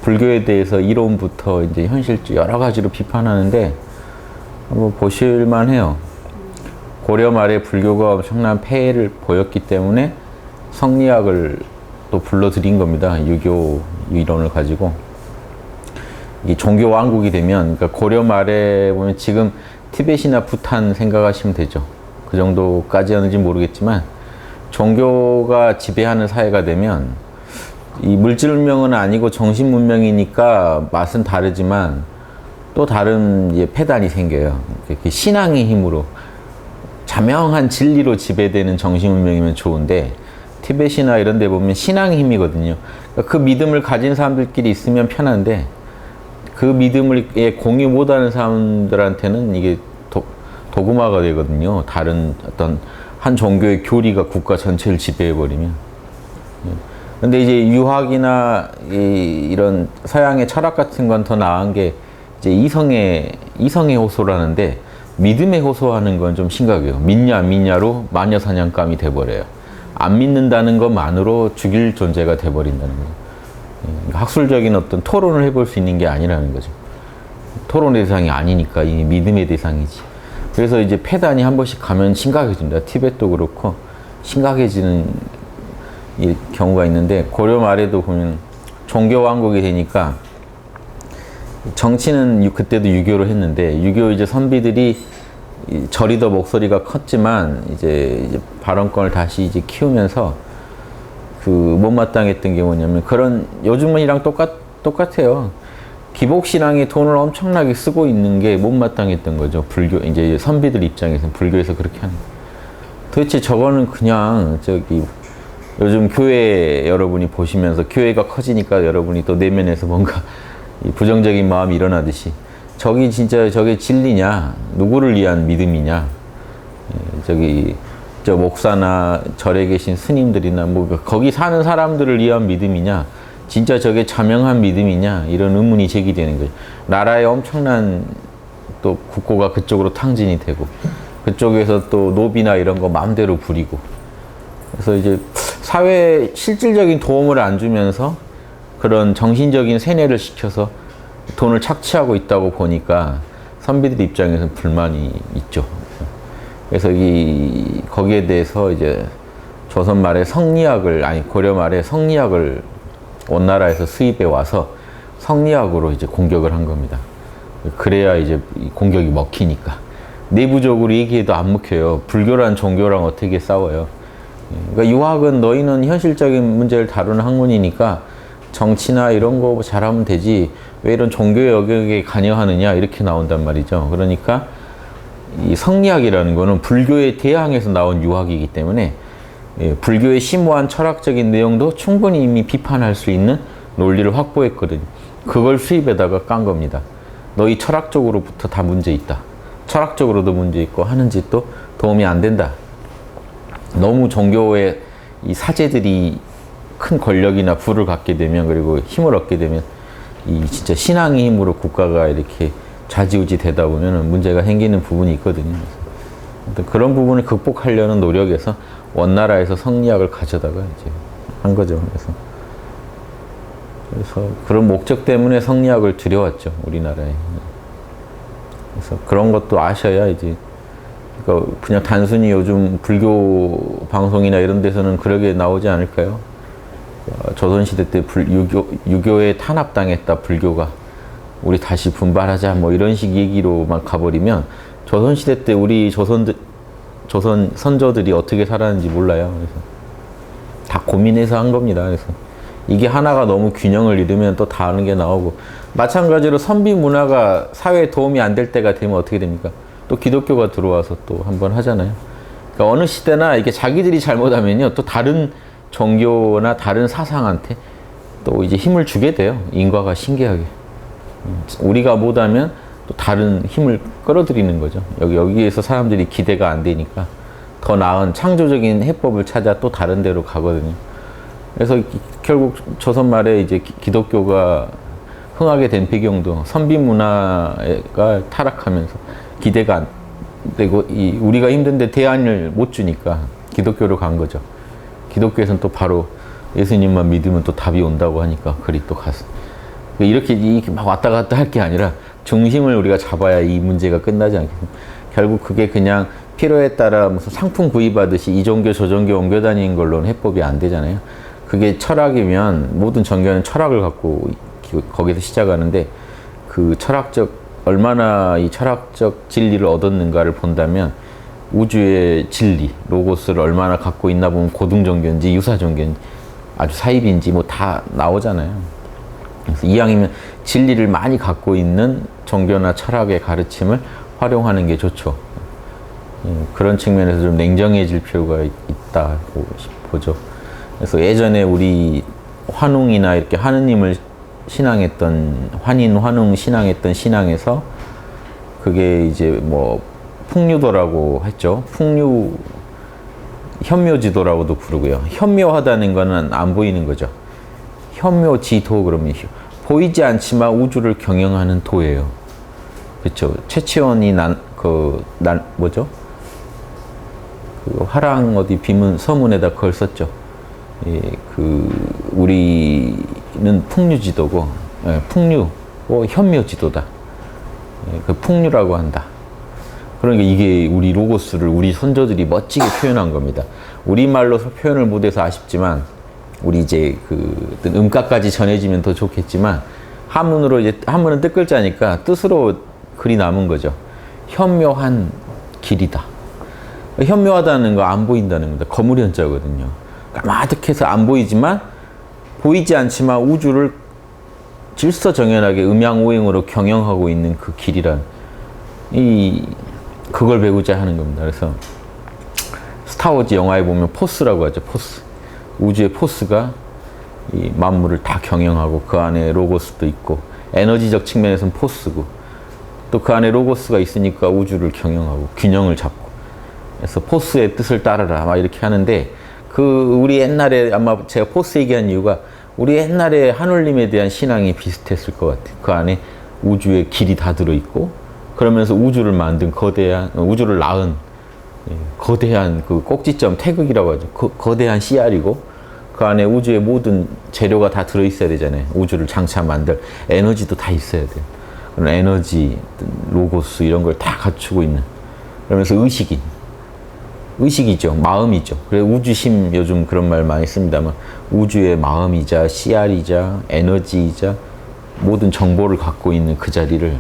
불교에 대해서 이론부터 이제 현실 여러 가지로 비판하는데 한번 보실만 해요. 고려 말에 불교가 엄청난 폐해를 보였기 때문에 성리학을 또 불러들인 겁니다. 유교 이론을 가지고. 이 종교 왕국이 되면, 그러니까 고려 말에 보면 지금 티벳이나 부탄 생각하시면 되죠. 그 정도까지 하는지 모르겠지만, 종교가 지배하는 사회가 되면, 이 물질 문명은 아니고 정신 문명이니까 맛은 다르지만, 또 다른 이제 폐단이 생겨요. 신앙의 힘으로, 자명한 진리로 지배되는 정신 문명이면 좋은데, 티벳이나 이런 데 보면 신앙의 힘이거든요. 그러니까 그 믿음을 가진 사람들끼리 있으면 편한데, 그 믿음을 공유 못하는 사람들한테는 이게 도구마가 되거든요. 다른 어떤 한 종교의 교리가 국가 전체를 지배해버리면. 근데 이제 유학이나 이런 서양의 철학 같은 건 더 나은 게 이제 이성의 호소라는데, 믿음의 호소하는 건 좀 심각해요. 믿냐 안 믿냐로 마녀사냥감이 돼버려요. 안 믿는다는 것만으로 죽일 존재가 돼버린다는 거예요. 학술적인 어떤 토론을 해볼 수 있는 게 아니라는 거죠. 토론의 대상이 아니니까 이 믿음의 대상이지. 그래서 이제 폐단이 한 번씩 가면 심각해집니다. 티벳도 그렇고 심각해지는 경우가 있는데, 고려 말에도 보면 종교 왕국이 되니까 정치는 그때도 유교로 했는데, 유교 이제 선비들이 절이 더 목소리가 컸지만 이제 발언권을 다시 이제 키우면서 그 못마땅했던 게 뭐냐면, 그런 요즘이랑 똑같아요. 기복신앙에 돈을 엄청나게 쓰고 있는 게 못마땅했던 거죠. 불교 이제 선비들 입장에서는 불교에서 그렇게 하는. 도대체 저거는 그냥 요즘 교회 여러분이 보시면서 교회가 커지니까 여러분이 또 내면에서 뭔가 부정적인 마음이 일어나듯이, 저게 진리냐? 누구를 위한 믿음이냐? 저 목사나 절에 계신 스님들이나 거기 사는 사람들을 위한 믿음이냐? 진짜 저게 자명한 믿음이냐? 이런 의문이 제기되는 거죠. 나라의 엄청난 또 국고가 그쪽으로 탕진이 되고, 그쪽에서 또 노비나 이런 거 마음대로 부리고, 그래서 이제 사회에 실질적인 도움을 안 주면서 그런 정신적인 세뇌를 시켜서 돈을 착취하고 있다고 보니까 선비들 입장에서는 불만이 있죠. 그래서 거기에 대해서 이제 조선 말에 고려 말에 성리학을 원나라에서 수입해 와서 성리학으로 이제 공격을 한 겁니다. 그래야 이제 공격이 먹히니까. 내부적으로 얘기해도 안 먹혀요. 불교란 종교랑 어떻게 싸워요. 그러니까 유학은 너희는 현실적인 문제를 다루는 학문이니까 정치나 이런 거 잘하면 되지, 왜 이런 종교의 영역에 관여하느냐, 이렇게 나온단 말이죠. 그러니까 이 성리학이라는 거는 불교에 대항해서 나온 유학이기 때문에 불교의 심오한 철학적인 내용도 충분히 이미 비판할 수 있는 논리를 확보했거든요. 그걸 수입에다가 깐 겁니다. 너희 철학적으로부터 다 문제 있다. 철학적으로도 문제 있고 하는 짓도 도움이 안 된다. 너무 종교의 이 사제들이 큰 권력이나 부를 갖게 되면, 그리고 힘을 얻게 되면 진짜 신앙의 힘으로 국가가 이렇게 좌지우지 되다 보면 문제가 생기는 부분이 있거든요. 그런 부분을 극복하려는 노력에서 원나라에서 성리학을 가져다가 이제 한 거죠. 그래서 그런 목적 때문에 성리학을 들여왔죠, 우리나라에. 그래서 그런 것도 아셔야 이제, 그러니까 그냥 단순히 요즘 불교 방송이나 이런 데서는 그러게 나오지 않을까요? 조선시대 때 유교에 탄압당했다, 불교가. 우리 다시 분발하자, 뭐 이런 식 얘기로만 가버리면 조선시대 때 우리 조선 선조들이 어떻게 살았는지 몰라요. 그래서 다 고민해서 한 겁니다. 그래서 이게 하나가 너무 균형을 잃으면 또 다른 게 나오고, 마찬가지로 선비 문화가 사회에 도움이 안 될 때가 되면 어떻게 됩니까? 또 기독교가 들어와서 또 한번 하잖아요. 그러니까 어느 시대나 이게 자기들이 잘못하면요, 또 다른 종교나 다른 사상한테 또 이제 힘을 주게 돼요. 인과가 신기하게. 우리가 못하면 또 다른 힘을 끌어들이는 거죠. 여기에서 사람들이 기대가 안 되니까 더 나은 창조적인 해법을 찾아 또 다른 데로 가거든요. 그래서 결국 조선 말에 이제 기독교가 흥하게 된 배경도 선비 문화가 타락하면서 기대가 안 되고, 우리가 힘든데 대안을 못 주니까 기독교로 간 거죠. 기독교에서는 또 바로 예수님만 믿으면 또 답이 온다고 하니까 그리 또 갔어. 이렇게 막 왔다 갔다 할 게 아니라 중심을 우리가 잡아야 이 문제가 끝나지 않겠습니까? 결국 그게 그냥 필요에 따라 무슨 상품 구입하듯이 이 종교 저 종교 옮겨 다니는 걸로는 해법이 안 되잖아요. 그게 철학이면 모든 종교는 철학을 갖고 거기서 시작하는데 그 얼마나 이 철학적 진리를 얻었는가를 본다면 우주의 진리, 로고스를 얼마나 갖고 있나 보면 고등 종교인지 유사 종교인지 아주 사입인지 뭐 다 나오잖아요. 그래서 이왕이면 진리를 많이 갖고 있는 종교나 철학의 가르침을 활용하는 게 좋죠. 그런 측면에서 좀 냉정해질 필요가 있다고 보죠. 그래서 예전에 우리 환웅이나 이렇게 하느님을 신앙했던 환웅 신앙했던 신앙에서 그게 이제 뭐 풍류도라고 했죠. 현묘지도라고도 부르고요. 현묘하다는 거는 안 보이는 거죠. 현묘지도 그러면 보이지 않지만 우주를 경영하는 도예요. 그렇죠. 최치원이 뭐죠? 그 화랑 어디 비문 서문에다 그걸 썼죠. 예, 우리는 풍류지도고, 예, 현묘지도다. 예, 그 풍류라고 한다. 그러니까 이게 우리 로고스를 우리 선조들이 멋지게 표현한 겁니다. 우리말로 표현을 못해서 아쉽지만, 우리 이제 음가까지 전해지면 더 좋겠지만, 한문은 뜻글자니까 뜻으로 글이 남은 거죠. 현묘한 길이다. 현묘하다는 거 안 보인다는 겁니다. 거물 현자거든요. 까마득해서 안 보이지만 보이지 않지만 우주를 질서정연하게 음양오행으로 경영하고 있는 그 길이란 그걸 배우자 하는 겁니다. 그래서 스타워즈 영화에 보면 포스라고 하죠. 포스. 우주의 포스가 이 만물을 다 경영하고 그 안에 로고스도 있고 에너지적 측면에서는 포스고 또 그 안에 로고스가 있으니까 우주를 경영하고 균형을 잡고 그래서 포스의 뜻을 따르라 막 이렇게 하는데 우리 옛날에 아마 제가 포스 얘기한 이유가 우리 옛날에 하늘님에 대한 신앙이 비슷했을 것 같아요. 그 안에 우주의 길이 다 들어있고 그러면서 우주를 만든 우주를 낳은 거대한 그 꼭지점 태극이라고 하죠. 거대한 씨알이고 그 안에 우주의 모든 재료가 다 들어있어야 되잖아요. 우주를 장차 만들 에너지도 다 있어야 돼요. 그런 에너지, 로고스 이런 걸 다 갖추고 있는 그러면서 의식이죠. 마음이죠. 그래서 우주심 요즘 그런 말 많이 씁니다만 우주의 마음이자 씨알이자 에너지이자 모든 정보를 갖고 있는 그 자리를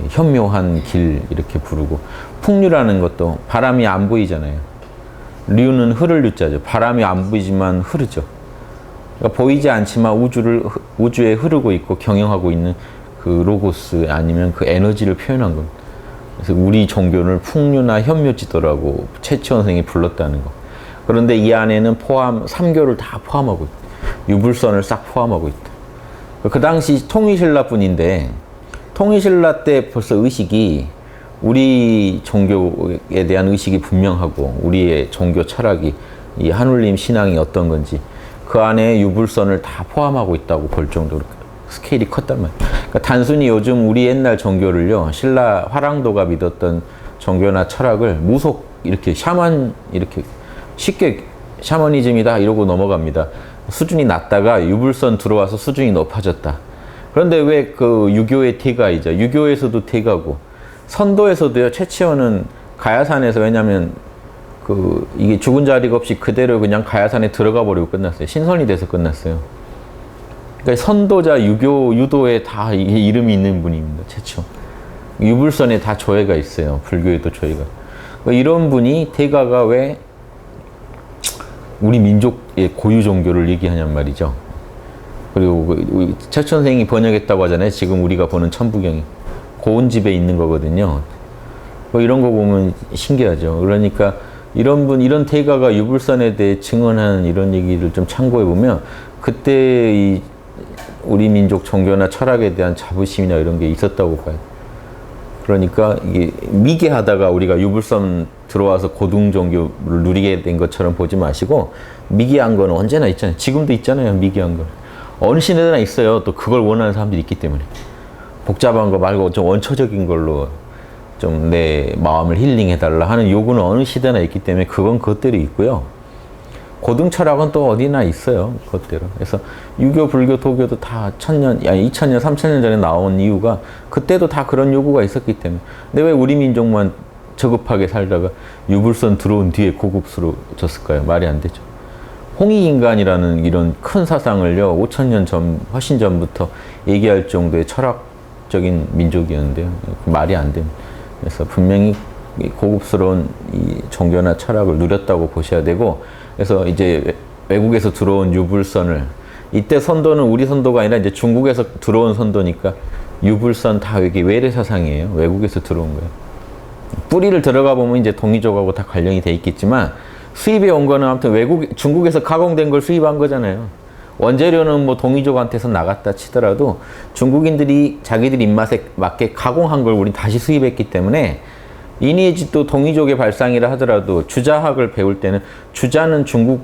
현묘한 길 이렇게 부르고 풍류라는 것도 바람이 안 보이잖아요. 류는 흐를 류자죠. 바람이 안 보이지만 흐르죠. 그러니까 보이지 않지만 우주에 흐르고 있고 경영하고 있는 그 로고스 아니면 그 에너지를 표현한 겁니다. 그래서 우리 종교를 풍류나 현묘지도라고 최치원 선생이 불렀다는 거. 그런데 이 안에는 3교를 다 포함하고 있다. 유불선을 싹 포함하고 있다. 그 당시 통일신라뿐인데 통일신라 때 벌써 의식이 우리 종교에 대한 의식이 분명하고 우리의 종교 철학이 이 한울림 신앙이 어떤 건지 그 안에 유불선을 다 포함하고 있다고 볼 정도로 스케일이 컸단 말이에요. 그러니까 단순히 요즘 우리 옛날 종교를요, 신라 화랑도가 믿었던 종교나 철학을 이렇게 이렇게 쉽게 샤머니즘이다 이러고 넘어갑니다. 수준이 낮다가 유불선 들어와서 수준이 높아졌다. 그런데 왜 유교의 태가이죠. 유교에서도 태가고, 선도에서도요, 최치원은 가야산에서 왜냐면 이게 죽은 자리가 없이 그대로 그냥 가야산에 들어가 버리고 끝났어요. 신선이 돼서 끝났어요. 그러니까 선도자 유도에 다 이름이 있는 분입니다. 최초. 유불선에 다 조예가 있어요. 불교에도 조예가. 그러니까 이런 분이 태가가 왜 우리 민족의 고유 종교를 얘기하냔 말이죠. 그리고 최초 선생이 번역했다고 하잖아요. 지금 우리가 보는 천부경이 고운집에 있는 거거든요. 이런 거 보면 신기하죠. 그러니까 이런 태가가 유불선에 대해 증언하는 이런 얘기를 좀 참고해 보면 그때 우리 민족 종교나 철학에 대한 자부심이나 이런 게 있었다고 봐요. 그러니까 이게 미개하다가 우리가 유불선 들어와서 고등 종교를 누리게 된 것처럼 보지 마시고 미개한 거는 언제나 있잖아요. 지금도 있잖아요. 미개한 거. 어느 시대나 있어요. 또 그걸 원하는 사람들이 있기 때문에. 복잡한 거 말고 좀 원초적인 걸로 좀 내 마음을 힐링해달라 하는 요구는 어느 시대나 있기 때문에 그건 그것대로 있고요. 고등 철학은 또 어디나 있어요. 그것대로. 그래서 유교, 불교, 도교도 다 1000년, 아니 2000년, 3000년 전에 나온 이유가 그때도 다 그런 요구가 있었기 때문에. 근데 왜 우리 민족만 저급하게 살다가 유불선 들어온 뒤에 고급스러워졌을까요? 말이 안 되죠. 홍익인간이라는 이런 큰 사상을요, 5000년 전, 훨씬 전부터 얘기할 정도의 철학적인 민족이었는데요. 말이 안 됩니다. 그래서 분명히 고급스러운 이 종교나 철학을 누렸다고 보셔야 되고, 그래서 이제 외국에서 들어온 유불선을, 이때 선도는 우리 선도가 아니라 이제 중국에서 들어온 선도니까 유불선 다 이게 외래 사상이에요. 외국에서 들어온 거예요. 뿌리를 들어가 보면 이제 동이족하고 다 관련이 돼 있겠지만, 수입해 온 거는 아무튼 중국에서 가공된 걸 수입한 거잖아요. 원재료는 뭐 동이족한테서 나갔다 치더라도 중국인들이 자기들 입맛에 맞게 가공한 걸 우린 다시 수입했기 때문에, 이니에지 또 동이족의 발상이라 하더라도 주자학을 배울 때는, 주자는 중국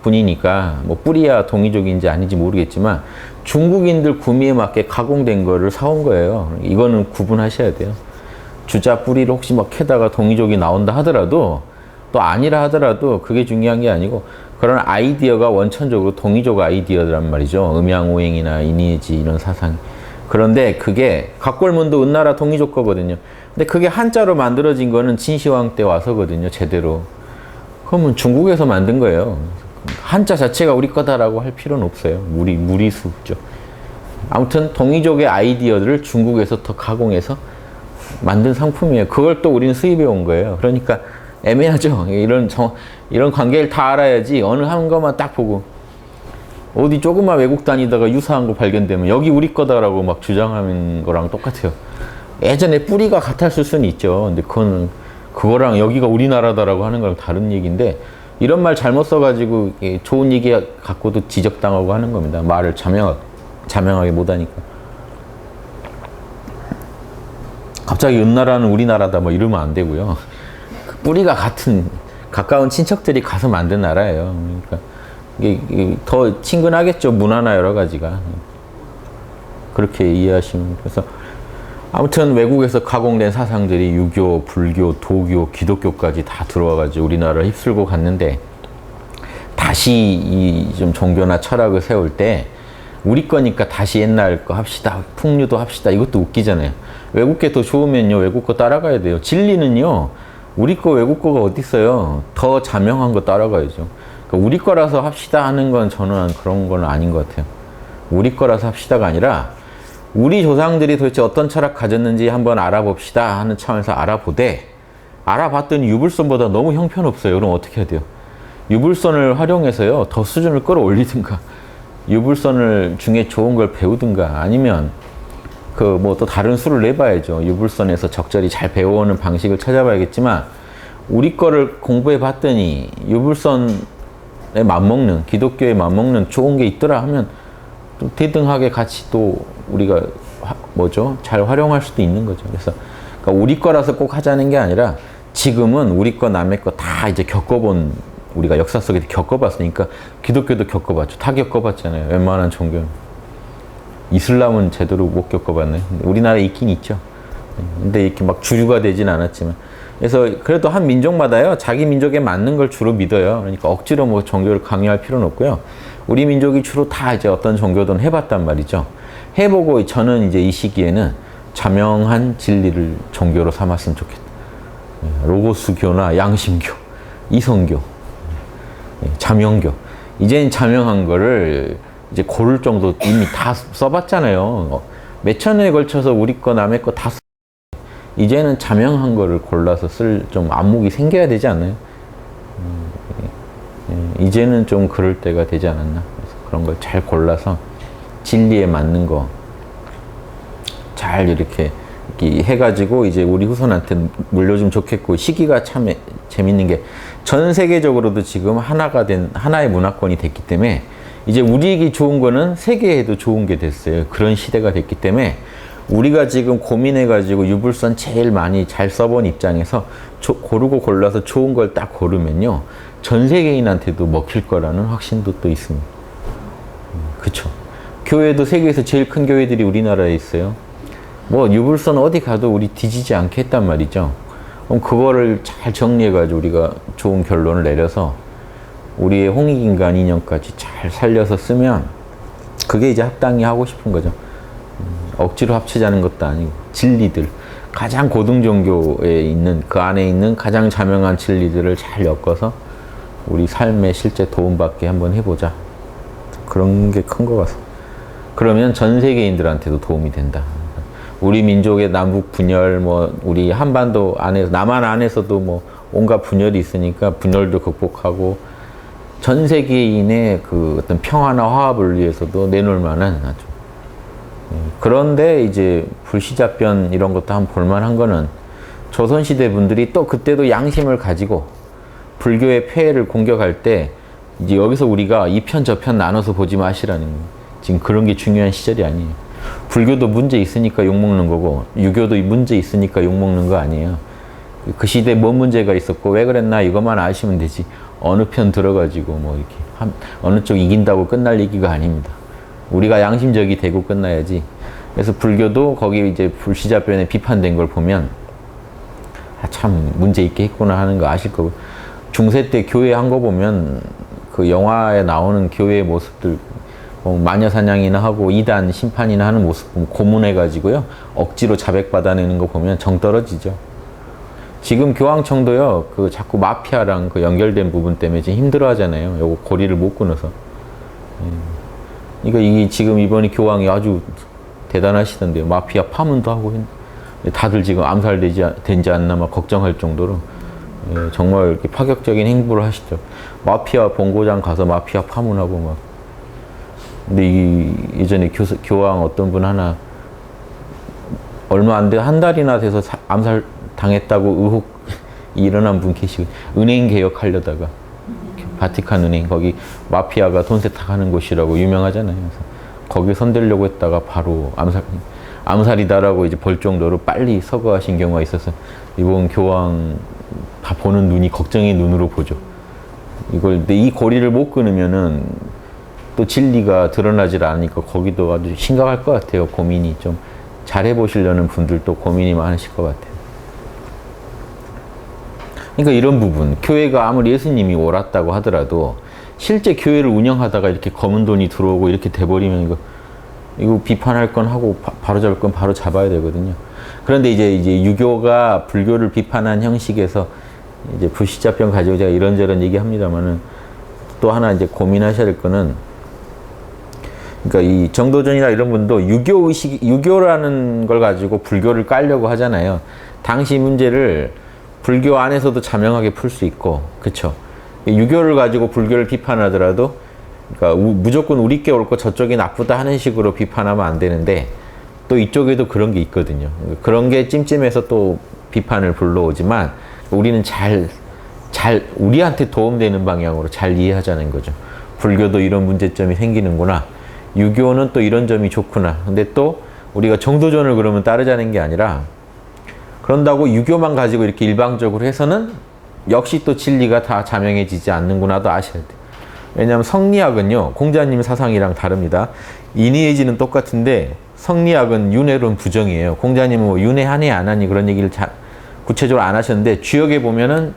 분이니까 뭐 뿌리야 동이족인지 아닌지 모르겠지만 중국인들 구미에 맞게 가공된 거를 사온 거예요. 이거는 구분하셔야 돼요. 주자 뿌리를 혹시 막 캐다가 동이족이 나온다 하더라도, 또 아니라 하더라도 그게 중요한 게 아니고, 그런 아이디어가 원천적으로 동이족 아이디어란 말이죠. 음양오행이나 이니에지 이런 사상. 그런데 그게 각골문도 은나라 동이족 거거든요. 근데 그게 한자로 만들어진 거는 진시황 때 와서거든요. 제대로. 그러면 중국에서 만든 거예요. 한자 자체가 우리 거다라고 할 필요는 없어요. 무리수죠. 아무튼 동이족의 아이디어들을 중국에서 더 가공해서 만든 상품이에요. 그걸 또 우리는 수입해 온 거예요. 그러니까 애매하죠. 이런 관계를 다 알아야지 어느 한 것만 딱 보고, 어디 조그만 외국 다니다가 유사한 거 발견되면 여기 우리 거다라고 막 주장하는 거랑 똑같아요. 예전에 뿌리가 같았을 수는 있죠. 근데 그거랑 여기가 우리나라다라고 하는 거랑 다른 얘기인데, 이런 말 잘못 써가지고 좋은 얘기 갖고도 지적당하고 하는 겁니다. 말을 자명하게 못하니까. 갑자기 은나라는 우리나라다 뭐 이러면 안 되고요. 뿌리가 같은 가까운 친척들이 가서 만든 나라예요. 그러니까 이게 더 친근하겠죠. 문화나 여러 가지가. 그렇게 이해하시면. 그래서 아무튼 외국에서 가공된 사상들이 유교, 불교, 도교, 기독교까지 다 들어와가지고 우리나라를 휩쓸고 갔는데, 다시 이 좀 종교나 철학을 세울 때 우리 거니까 다시 옛날 거 합시다. 풍류도 합시다. 이것도 웃기잖아요. 외국 게 더 좋으면요, 외국 거 따라가야 돼요. 진리는요, 우리 거 외국 거가 어디 있어요. 더 자명한 거 따라가야죠. 그러니까 우리 거라서 합시다 하는 건 저는 그런 건 아닌 것 같아요. 우리 거라서 합시다가 아니라 우리 조상들이 도대체 어떤 철학 가졌는지 한번 알아봅시다 하는 차원에서 알아보되, 알아봤더니 유불선보다 너무 형편없어요. 그럼 어떻게 해야 돼요? 유불선을 활용해서요, 더 수준을 끌어올리든가, 유불선을 중에 좋은 걸 배우든가, 아니면 뭐 또 다른 수를 내봐야죠. 유불선에서 적절히 잘 배워오는 방식을 찾아봐야겠지만, 우리 거를 공부해 봤더니 유불선에 맞먹는, 기독교에 맞먹는 좋은 게 있더라 하면 좀 대등하게 같이 또 우리가 잘 활용할 수도 있는 거죠. 그래서 그러니까 우리 거라서 꼭 하자는 게 아니라, 지금은 우리 거 남의 거 다 이제 겪어본, 우리가 역사 속에 겪어봤으니까, 기독교도 겪어봤죠. 다 겪어봤잖아요. 웬만한 종교는. 이슬람은 제대로 못 겪어봤네. 우리나라에 있긴 있죠. 근데 이렇게 막 주류가 되진 않았지만. 그래서 그래도 한 민족마다요, 자기 민족에 맞는 걸 주로 믿어요. 그러니까 억지로 뭐 종교를 강요할 필요는 없고요. 우리 민족이 주로 다 이제 어떤 종교든 해봤단 말이죠. 해보고 저는 이제 이 시기에는 자명한 진리를 종교로 삼았으면 좋겠다. 로고스교나 양심교, 이성교, 자명교. 이제는 자명한 거를 이제 고를 정도 이미 다 써봤잖아요. 몇천 년에 걸쳐서 우리 거 남의 거 다 이제는 자명한 거를 골라서 쓸 좀 안목이 생겨야 되지 않나요? 이제는 좀 그럴 때가 되지 않았나? 그래서 그런 걸 잘 골라서 진리에 맞는 거 잘 이렇게 해가지고 이제 우리 후손한테 물려주면 좋겠고, 시기가 참 재밌는 게, 전 세계적으로도 지금 하나가 된, 하나의 문화권이 됐기 때문에 이제 우리에게 좋은 거는 세계에도 좋은 게 됐어요. 그런 시대가 됐기 때문에 우리가 지금 고민해가지고 유불선 제일 많이 잘 써본 입장에서 고르고 골라서 좋은 걸 딱 고르면요, 전 세계인한테도 먹힐 거라는 확신도 또 있습니다. 그쵸? 교회도 세계에서 제일 큰 교회들이 우리나라에 있어요. 뭐 유불선 어디 가도 우리 뒤지지 않게 했단 말이죠. 그럼 그거를 잘 정리해가지고 우리가 좋은 결론을 내려서 우리의 홍익인간 인연까지 잘 살려서 쓰면 그게 이제 합당히 하고 싶은 거죠. 억지로 합치자는 것도 아니고 진리들, 가장 고등 종교에 있는 그 안에 있는 가장 자명한 진리들을 잘 엮어서 우리 삶에 실제 도움받게 한번 해보자. 그런 게 큰 것 같습니다. 그러면 전 세계인들한테도 도움이 된다. 우리 민족의 남북 분열, 뭐 우리 한반도 안에서 남한 안에서도 뭐 온갖 분열이 있으니까 분열도 극복하고 전 세계인의 그 어떤 평화나 화합을 위해서도 내놓을 만한 아주. 그런데 이제 불시잡변 이런 것도 한번 볼만한 거는 조선시대 분들이 또 그때도 양심을 가지고 불교의 폐해를 공격할 때 이제 여기서 우리가 이 편 저 편 나눠서 보지 마시라는 거예요. 지금 그런 게 중요한 시절이 아니에요. 불교도 문제 있으니까 욕먹는 거고 유교도 문제 있으니까 욕먹는 거 아니에요. 그 시대에 뭔 문제가 있었고 왜 그랬나 이것만 아시면 되지 어느 편 들어가지고 뭐 이렇게 어느 쪽 이긴다고 끝날 얘기가 아닙니다. 우리가 양심적이 되고 끝나야지. 그래서 불교도 거기 이제 불시잡변에 비판된 걸 보면 아, 참 문제 있게 했구나 하는 거 아실 거고 중세 때 교회 한 거 보면 그 영화에 나오는 교회의 모습들 마녀 사냥이나 하고 이단 심판이나 하는 모습 보면 고문해가지고요 억지로 자백받아내는 거 보면 정 떨어지죠. 지금 교황청도요 그 자꾸 마피아랑 그 연결된 부분 때문에 지금 힘들어하잖아요. 요거 고리를 못 끊어서. 그러니까 이게 지금 이번에 교황이 아주 대단하시던데요. 마피아 파문도 하고 다들 지금 암살되지 않나 막 걱정할 정도로 정말 이렇게 파격적인 행보를 하시죠. 마피아 본고장 가서 마피아 파문하고 막. 근데 예전에 교황 어떤 분 하나 얼마 안 돼 한 달이나 돼서 암살 당했다고 의혹 일어난 분 계시고 은행 개혁하려다가 바티칸 은행 거기 마피아가 돈 세탁하는 곳이라고 유명하잖아요. 그래서 거기 손대려고 했다가 바로 암살이다라고 이제 볼 정도로 빨리 서거하신 경우가 있어서 이번 교황 다 보는 눈이 걱정의 눈으로 보죠. 근데 이 고리를 못 끊으면은 또 진리가 드러나질 않으니까 거기도 아주 심각할 것 같아요. 고민이 좀 잘해보시려는 분들도 고민이 많으실 것 같아요. 그러니까 이런 부분, 교회가 아무리 예수님이 옳았다고 하더라도 실제 교회를 운영하다가 이렇게 검은 돈이 들어오고 이렇게 돼버리면 이거 비판할 건 하고 바로잡을 건 바로 잡아야 되거든요. 그런데 이제 유교가 불교를 비판한 형식에서 이제 불시잡변 가지고 제가 이런저런 얘기합니다만은 또 하나 이제 고민하셔야 될 거는 그러니까 이 정도전이나 이런 분도 유교라는 걸 가지고 불교를 깔려고 하잖아요. 당시 문제를 불교 안에서도 자명하게 풀 수 있고, 그쵸? 유교를 가지고 불교를 비판하더라도, 그러니까 무조건 우리 게 옳고 저쪽이 나쁘다 하는 식으로 비판하면 안 되는데, 또 이쪽에도 그런 게 있거든요. 그런 게 찜찜해서 또 비판을 불러오지만, 우리는 우리한테 도움되는 방향으로 잘 이해하자는 거죠. 불교도 이런 문제점이 생기는구나. 유교는 또 이런 점이 좋구나. 근데 또 우리가 정도전을 그러면 따르자는 게 아니라, 그런다고 유교만 가지고 이렇게 일방적으로 해서는 역시 또 진리가 다 자명해지지 않는구나도 아셔야 돼요. 왜냐하면 성리학은요, 공자님 사상이랑 다릅니다. 인의예지는 똑같은데 성리학은 윤회론 부정이에요. 공자님은 뭐 윤회 하니 안 하니 그런 얘기를 구체적으로 안 하셨는데 주역에 보면은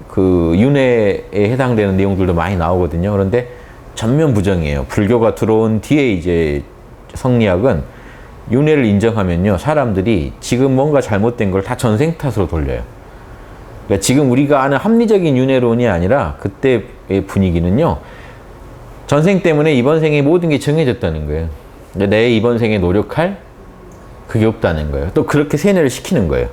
그 윤회에 해당되는 내용들도 많이 나오거든요. 그런데 전면 부정이에요. 불교가 들어온 뒤에 이제 성리학은 윤회를 인정하면요, 사람들이 지금 뭔가 잘못된 걸 다 전생 탓으로 돌려요. 그러니까 지금 우리가 아는 합리적인 윤회론이 아니라 그때의 분위기는요, 전생 때문에 이번 생에 모든 게 정해졌다는 거예요. 내 이번 생에 노력할 그게 없다는 거예요. 또 그렇게 세뇌를 시키는 거예요.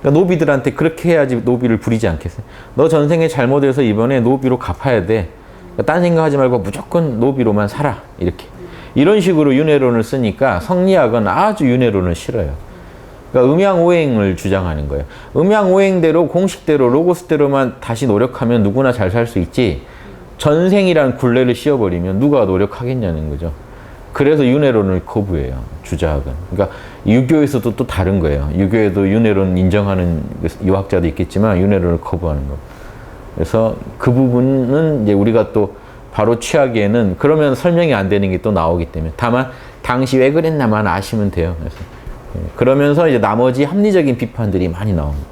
그러니까 노비들한테 그렇게 해야지 노비를 부리지 않겠어요. 너 전생에 잘못해서 이번에 노비로 갚아야 돼. 그러니까 딴 생각하지 말고 무조건 노비로만 살아. 이렇게. 이런 식으로 윤회론을 쓰니까 성리학은 아주 윤회론을 싫어요. 그러니까 음양오행을 주장하는 거예요. 음양오행대로 공식대로 로고스대로만 다시 노력하면 누구나 잘 살 수 있지 전생이란 굴레를 씌워버리면 누가 노력하겠냐는 거죠. 그래서 윤회론을 거부해요. 주자학은. 그러니까 유교에서도 또 다른 거예요. 유교에도 윤회론 인정하는 유학자도 있겠지만 윤회론을 거부하는 거. 그래서 그 부분은 이제 우리가 또 바로 취하기에는 그러면 설명이 안 되는 게 또 나오기 때문에 다만 당시 왜 그랬나만 아시면 돼요. 그래서 그러면서 이제 나머지 합리적인 비판들이 많이 나옵니다.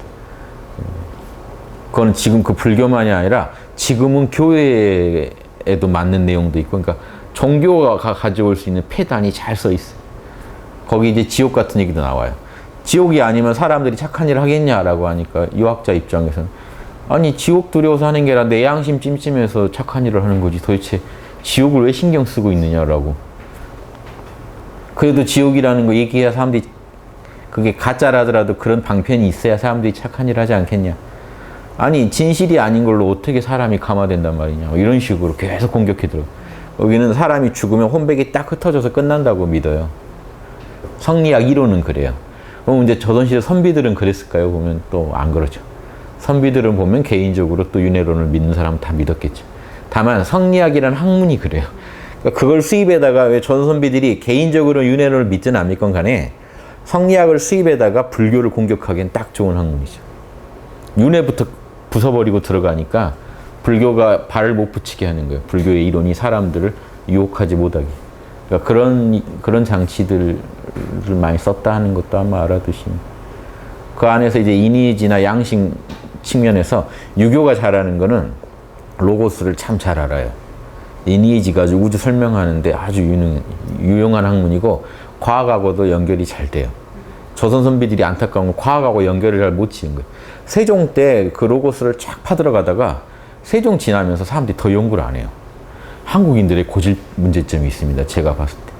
그건 지금 그 불교만이 아니라 지금은 교회에도 맞는 내용도 있고, 그러니까 종교가 가져올 수 있는 폐단이 잘 써 있어요. 거기 이제 지옥 같은 얘기도 나와요. 지옥이 아니면 사람들이 착한 일을 하겠냐라고 하니까 유학자 입장에서는 아니 지옥 두려워서 하는 게 아니라 내 양심 찜찜해서 착한 일을 하는 거지 도대체 지옥을 왜 신경 쓰고 있느냐라고. 그래도 지옥이라는 거 얘기해야 사람들이 그게 가짜라더라도 그런 방편이 있어야 사람들이 착한 일을 하지 않겠냐. 아니 진실이 아닌 걸로 어떻게 사람이 감화된단 말이냐. 이런 식으로 계속 공격해들어. 여기는 사람이 죽으면 혼백이 딱 흩어져서 끝난다고 믿어요. 성리학 이론은 그래요. 그럼 이제 조선시대 선비들은 그랬을까요? 보면 또 안 그러죠. 선비들은 보면 개인적으로 또 윤회론을 믿는 사람은 다 믿었겠죠. 다만 성리학이라는 학문이 그래요. 그러니까 그걸 수입에다가 왜 조선선비들이 개인적으로 윤회론을 믿든 안 믿건 간에 성리학을 수입에다가 불교를 공격하기엔 딱 좋은 학문이죠. 윤회부터 부숴버리고 들어가니까 불교가 발을 못 붙이게 하는 거예요. 불교의 이론이 사람들을 유혹하지 못하게. 그러니까 그런 장치들을 많이 썼다 하는 것도 아마 알아두시면. 그 안에서 이제 이니지나 양심 측면에서 유교가 잘하는 거는 로고스를 참 잘 알아요. 이니지 가지고 우주 설명하는데 아주 유용한 학문이고 과학하고도 연결이 잘 돼요. 조선 선비들이 안타까운 건 과학하고 연결을 잘 못 지은 거예요. 세종 때 그 로고스를 쫙 파들어가다가 세종 지나면서 사람들이 더 연구를 안 해요. 한국인들의 고질 문제점이 있습니다. 제가 봤을 때.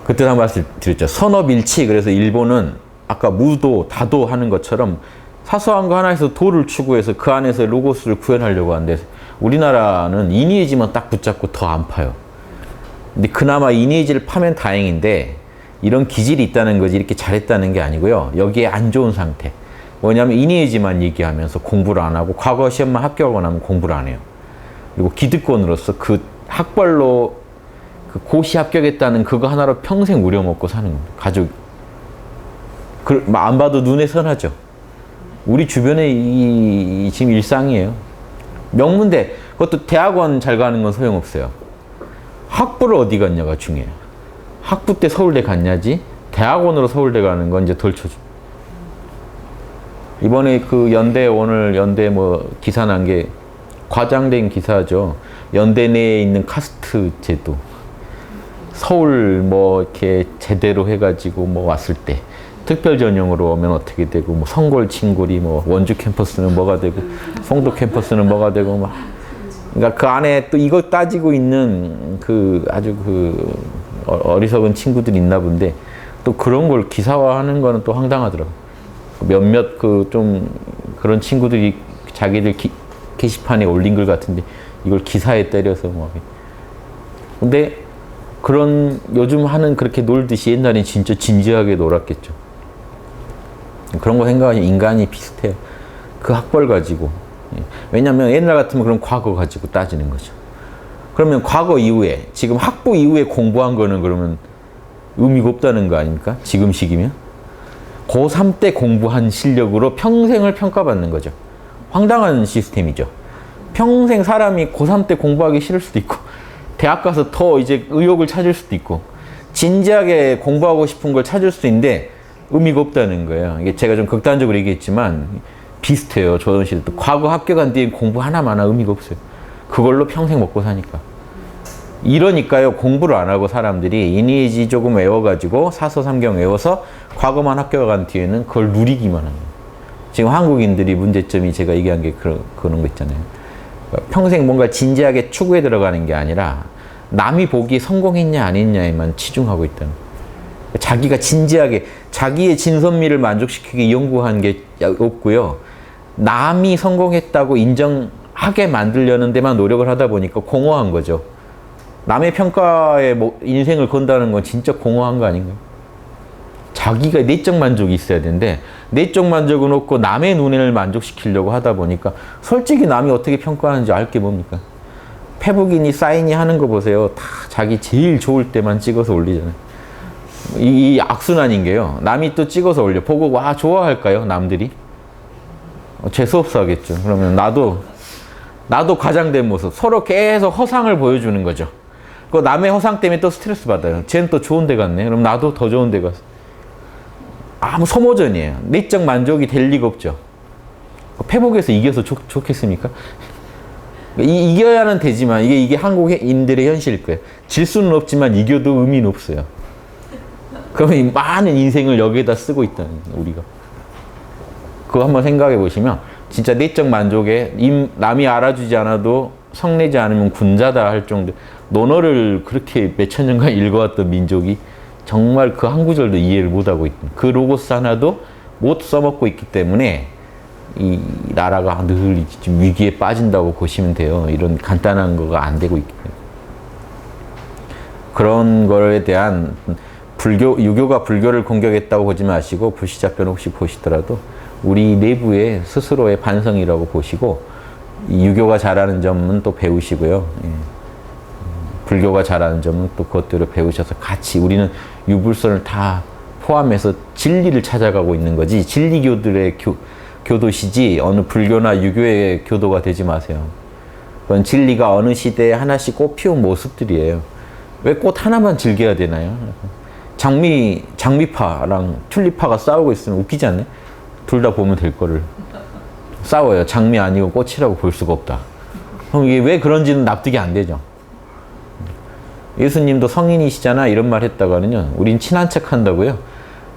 그때 한번 말씀드렸죠. 선업일치. 그래서 일본은 아까 무도, 다도 하는 것처럼 사소한 거 하나에서 도를 추구해서 그 안에서 로고스를 구현하려고 하는데 우리나라는 이니에지만 딱 붙잡고 더 안 파요. 근데 그나마 이니에지를 파면 다행인데 이런 기질이 있다는 거지 이렇게 잘했다는 게 아니고요. 여기에 안 좋은 상태. 뭐냐면 이니에지만 얘기하면서 공부를 안 하고 과거 시험만 합격하고 나면 공부를 안 해요. 그리고 기득권으로서 그 학벌로 그 고시 합격했다는 그거 하나로 평생 우려먹고 사는 겁니다. 가족. 안 봐도 눈에 선하죠. 우리 주변에 지금 일상이에요. 명문대, 그것도 대학원 잘 가는 건 소용없어요. 학부를 어디 갔냐가 중요해요. 학부 때 서울대 갔냐지, 대학원으로 서울대 가는 건 이제 덜 쳐줘. 이번에 그 오늘 연대 뭐 기사 난 게 과장된 기사죠. 연대 내에 있는 카스트 제도. 서울 뭐 이렇게 제대로 해가지고 뭐 왔을 때 특별 전형으로 오면 어떻게 되고 뭐 성골 친골이 뭐 원주 캠퍼스는 뭐가 되고 송도 캠퍼스는 뭐가 되고 막 그러니까 그 안에 또 이거 따지고 있는 그 아주 그 어리석은 친구들이 있나 본데 또 그런 걸 기사화하는 거는 또 황당하더라고. 몇몇 그 좀 그런 친구들이 자기들 게시판에 올린 글 같은데 이걸 기사에 때려서 뭐 근데 그런 요즘 하는 그렇게 놀듯이 옛날엔 진짜 진지하게 놀았겠죠. 그런 거 생각하면 인간이 비슷해요. 그 학벌 가지고. 왜냐면 옛날 같으면 그런 과거 가지고 따지는 거죠. 그러면 과거 이후에 지금 학부 이후에 공부한 거는 그러면 의미가 없다는 거 아닙니까? 지금 시기면. 고3 때 공부한 실력으로 평생을 평가받는 거죠. 황당한 시스템이죠. 평생 사람이 고3 때 공부하기 싫을 수도 있고 대학 가서 더 이제 의욕을 찾을 수도 있고 진지하게 공부하고 싶은 걸 찾을 수 있는데 의미가 없다는 거예요. 이게 제가 좀 극단적으로 얘기했지만 비슷해요. 조선시대도. 과거 합격한 뒤에 공부 하나마나 의미가 없어요. 그걸로 평생 먹고 사니까. 이러니까요. 공부를 안 하고 사람들이 이니에지 조금 외워가지고 사서삼경 외워서 과거만 합격한 뒤에는 그걸 누리기만 합니다. 지금 한국인들이 문제점이 제가 얘기한 게 그런 거 있잖아요. 평생 뭔가 진지하게 추구해 들어가는 게 아니라 남이 보기에 성공했냐 안 했냐에만 치중하고 있다는 거예요. 자기가 진지하게 자기의 진선미를 만족시키기 연구한 게 없고요. 남이 성공했다고 인정하게 만들려는 데만 노력을 하다 보니까 공허한 거죠. 남의 평가에 뭐 인생을 건다는 건 진짜 공허한 거 아닌가요? 자기가 내적 만족이 있어야 되는데 내적 만족은 없고 남의 눈을 만족시키려고 하다 보니까 솔직히 남이 어떻게 평가하는지 알 게 뭡니까? 페북이니 사인이 하는 거 보세요. 다 자기 제일 좋을 때만 찍어서 올리잖아요. 이 악순환인 게요. 남이 또 찍어서 올려. 보고 와 좋아할까요? 남들이? 재수없어 하겠죠. 그러면 나도 과장된 모습. 서로 계속 허상을 보여주는 거죠. 그 남의 허상 때문에 또 스트레스 받아요. 쟤는 또 좋은 데 갔네. 그럼 나도 더 좋은 데 갔어. 아무 소모전이에요. 내적 만족이 될 리가 없죠. 페북에서 이겨서 좋겠습니까? 이겨야는 되지만 이게 한국인들의 현실일 거예요. 질 수는 없지만 이겨도 의미는 없어요. 그러면 많은 인생을 여기에다 쓰고 있다는 거예요, 우리가. 그거 한번 생각해 보시면 진짜 내적 만족에 남이 알아주지 않아도 성내지 않으면 군자다 할 정도. 논어를 그렇게 몇천 년간 읽어왔던 민족이 정말 그 한 구절도 이해를 못하고 있다. 그 로고스 하나도 못 써먹고 있기 때문에 이 나라가 늘 지금 위기에 빠진다고 보시면 돼요. 이런 간단한 거가 안 되고 있기 때문에. 그런 거에 대한 유교가 불교를 공격했다고 보지 마시고 불시잡변 혹시 보시더라도 우리 내부의 스스로의 반성이라고 보시고 유교가 잘하는 점은 또 배우시고요. 불교가 잘하는 점은 또 그것대로 배우셔서 같이 우리는 유불선을 다 포함해서 진리를 찾아가고 있는 거지 진리교들의 교도시지 어느 불교나 유교의 교도가 되지 마세요. 그건 진리가 어느 시대에 하나씩 꽃 피운 모습들이에요. 왜 꽃 하나만 즐겨야 되나요? 장미파랑 튤립파가 싸우고 있으면 웃기지 않나요? 둘 다 보면 될 거를 싸워요. 장미 아니고 꽃이라고 볼 수가 없다. 그럼 이게 왜 그런지는 납득이 안 되죠. 예수님도 성인이시잖아 이런 말 했다가는요. 우린 친한 척 한다고요.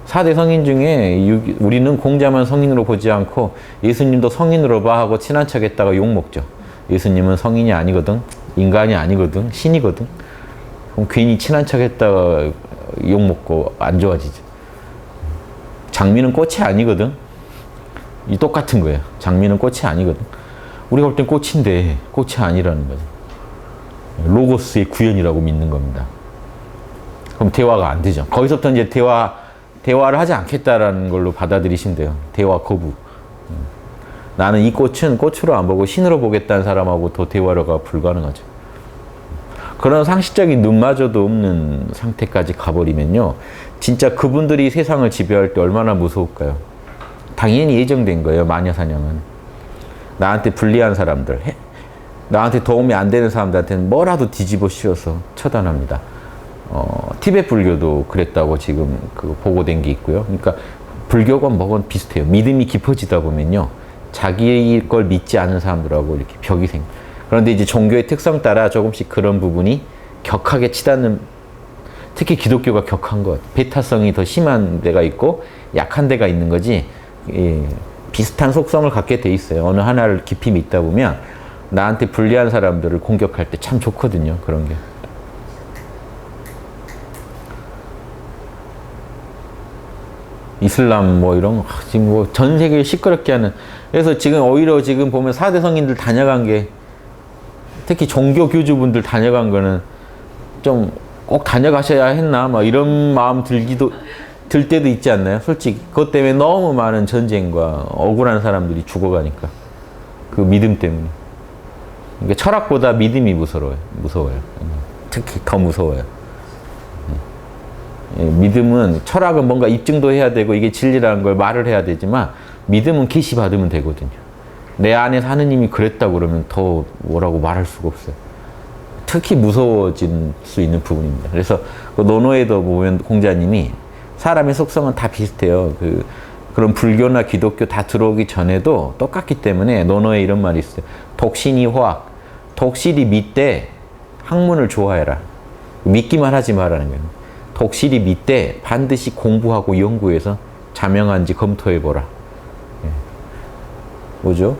4대 성인 중에 우리는 공자만 성인으로 보지 않고 예수님도 성인으로 봐 하고 친한 척 했다가 욕먹죠. 예수님은 성인이 아니거든. 인간이 아니거든. 신이거든. 그럼 괜히 친한 척 했다가 욕먹고 안 좋아지죠. 장미는 꽃이 아니거든. 이 똑같은 거예요. 장미는 꽃이 아니거든. 우리가 볼 땐 꽃인데 꽃이 아니라는 거죠. 로고스의 구현이라고 믿는 겁니다. 그럼 대화가 안 되죠. 거기서부터 이제 대화를 하지 않겠다라는 걸로 받아들이시면 돼요. 대화 거부. 나는 이 꽃은 꽃으로 안 보고 신으로 보겠다는 사람하고 더 대화가 불가능하죠. 그런 상식적인 눈마저도 없는 상태까지 가버리면요. 진짜 그분들이 세상을 지배할 때 얼마나 무서울까요? 당연히 예정된 거예요. 마녀사냥은. 나한테 불리한 사람들, 나한테 도움이 안 되는 사람들한테는 뭐라도 뒤집어 씌워서 처단합니다. 티베트 불교도 그랬다고 지금 보고된 게 있고요. 그러니까 불교가 뭐건 비슷해요. 믿음이 깊어지다 보면요. 자기의 걸 믿지 않는 사람들하고 이렇게 벽이 생겨요. 그런데 이제 종교의 특성 따라 조금씩 그런 부분이 격하게 치닫는, 특히 기독교가 격한 것, 배타성이 더 심한 데가 있고 약한 데가 있는 거지, 비슷한 속성을 갖게 돼 있어요. 어느 하나를 깊이 믿다 보면 나한테 불리한 사람들을 공격할 때 참 좋거든요. 그런 게. 이슬람 뭐 이런 거 지금 뭐 전 세계를 시끄럽게 하는. 그래서 지금 오히려 지금 보면 4대 성인들 다녀간 게, 특히 종교 교주분들 다녀간 거는 좀 꼭 다녀가셔야 했나 막 이런 마음 들 때도 있지 않나요? 솔직히 그것 때문에 너무 많은 전쟁과 억울한 사람들이 죽어가니까, 그 믿음 때문에. 그러니까 철학보다 믿음이 무서워요. 특히 더 무서워요. 믿음은, 철학은 뭔가 입증도 해야 되고 이게 진리라는 걸 말을 해야 되지만 믿음은 계시받으면 되거든요. 내 안에서 하느님이 그랬다고 그러면 더 뭐라고 말할 수가 없어요. 특히 무서워질 수 있는 부분입니다. 그래서 그 논어에도 보면 공자님이 사람의 속성은 다 비슷해요. 그런 불교나 기독교 다 들어오기 전에도 똑같기 때문에 논어에 이런 말이 있어요. 독신이 호학. 독실이 믿되 학문을 좋아해라. 믿기만 하지 말라는 거예요. 독실이 믿되 반드시 공부하고 연구해서 자명한지 검토해보라. 뭐죠?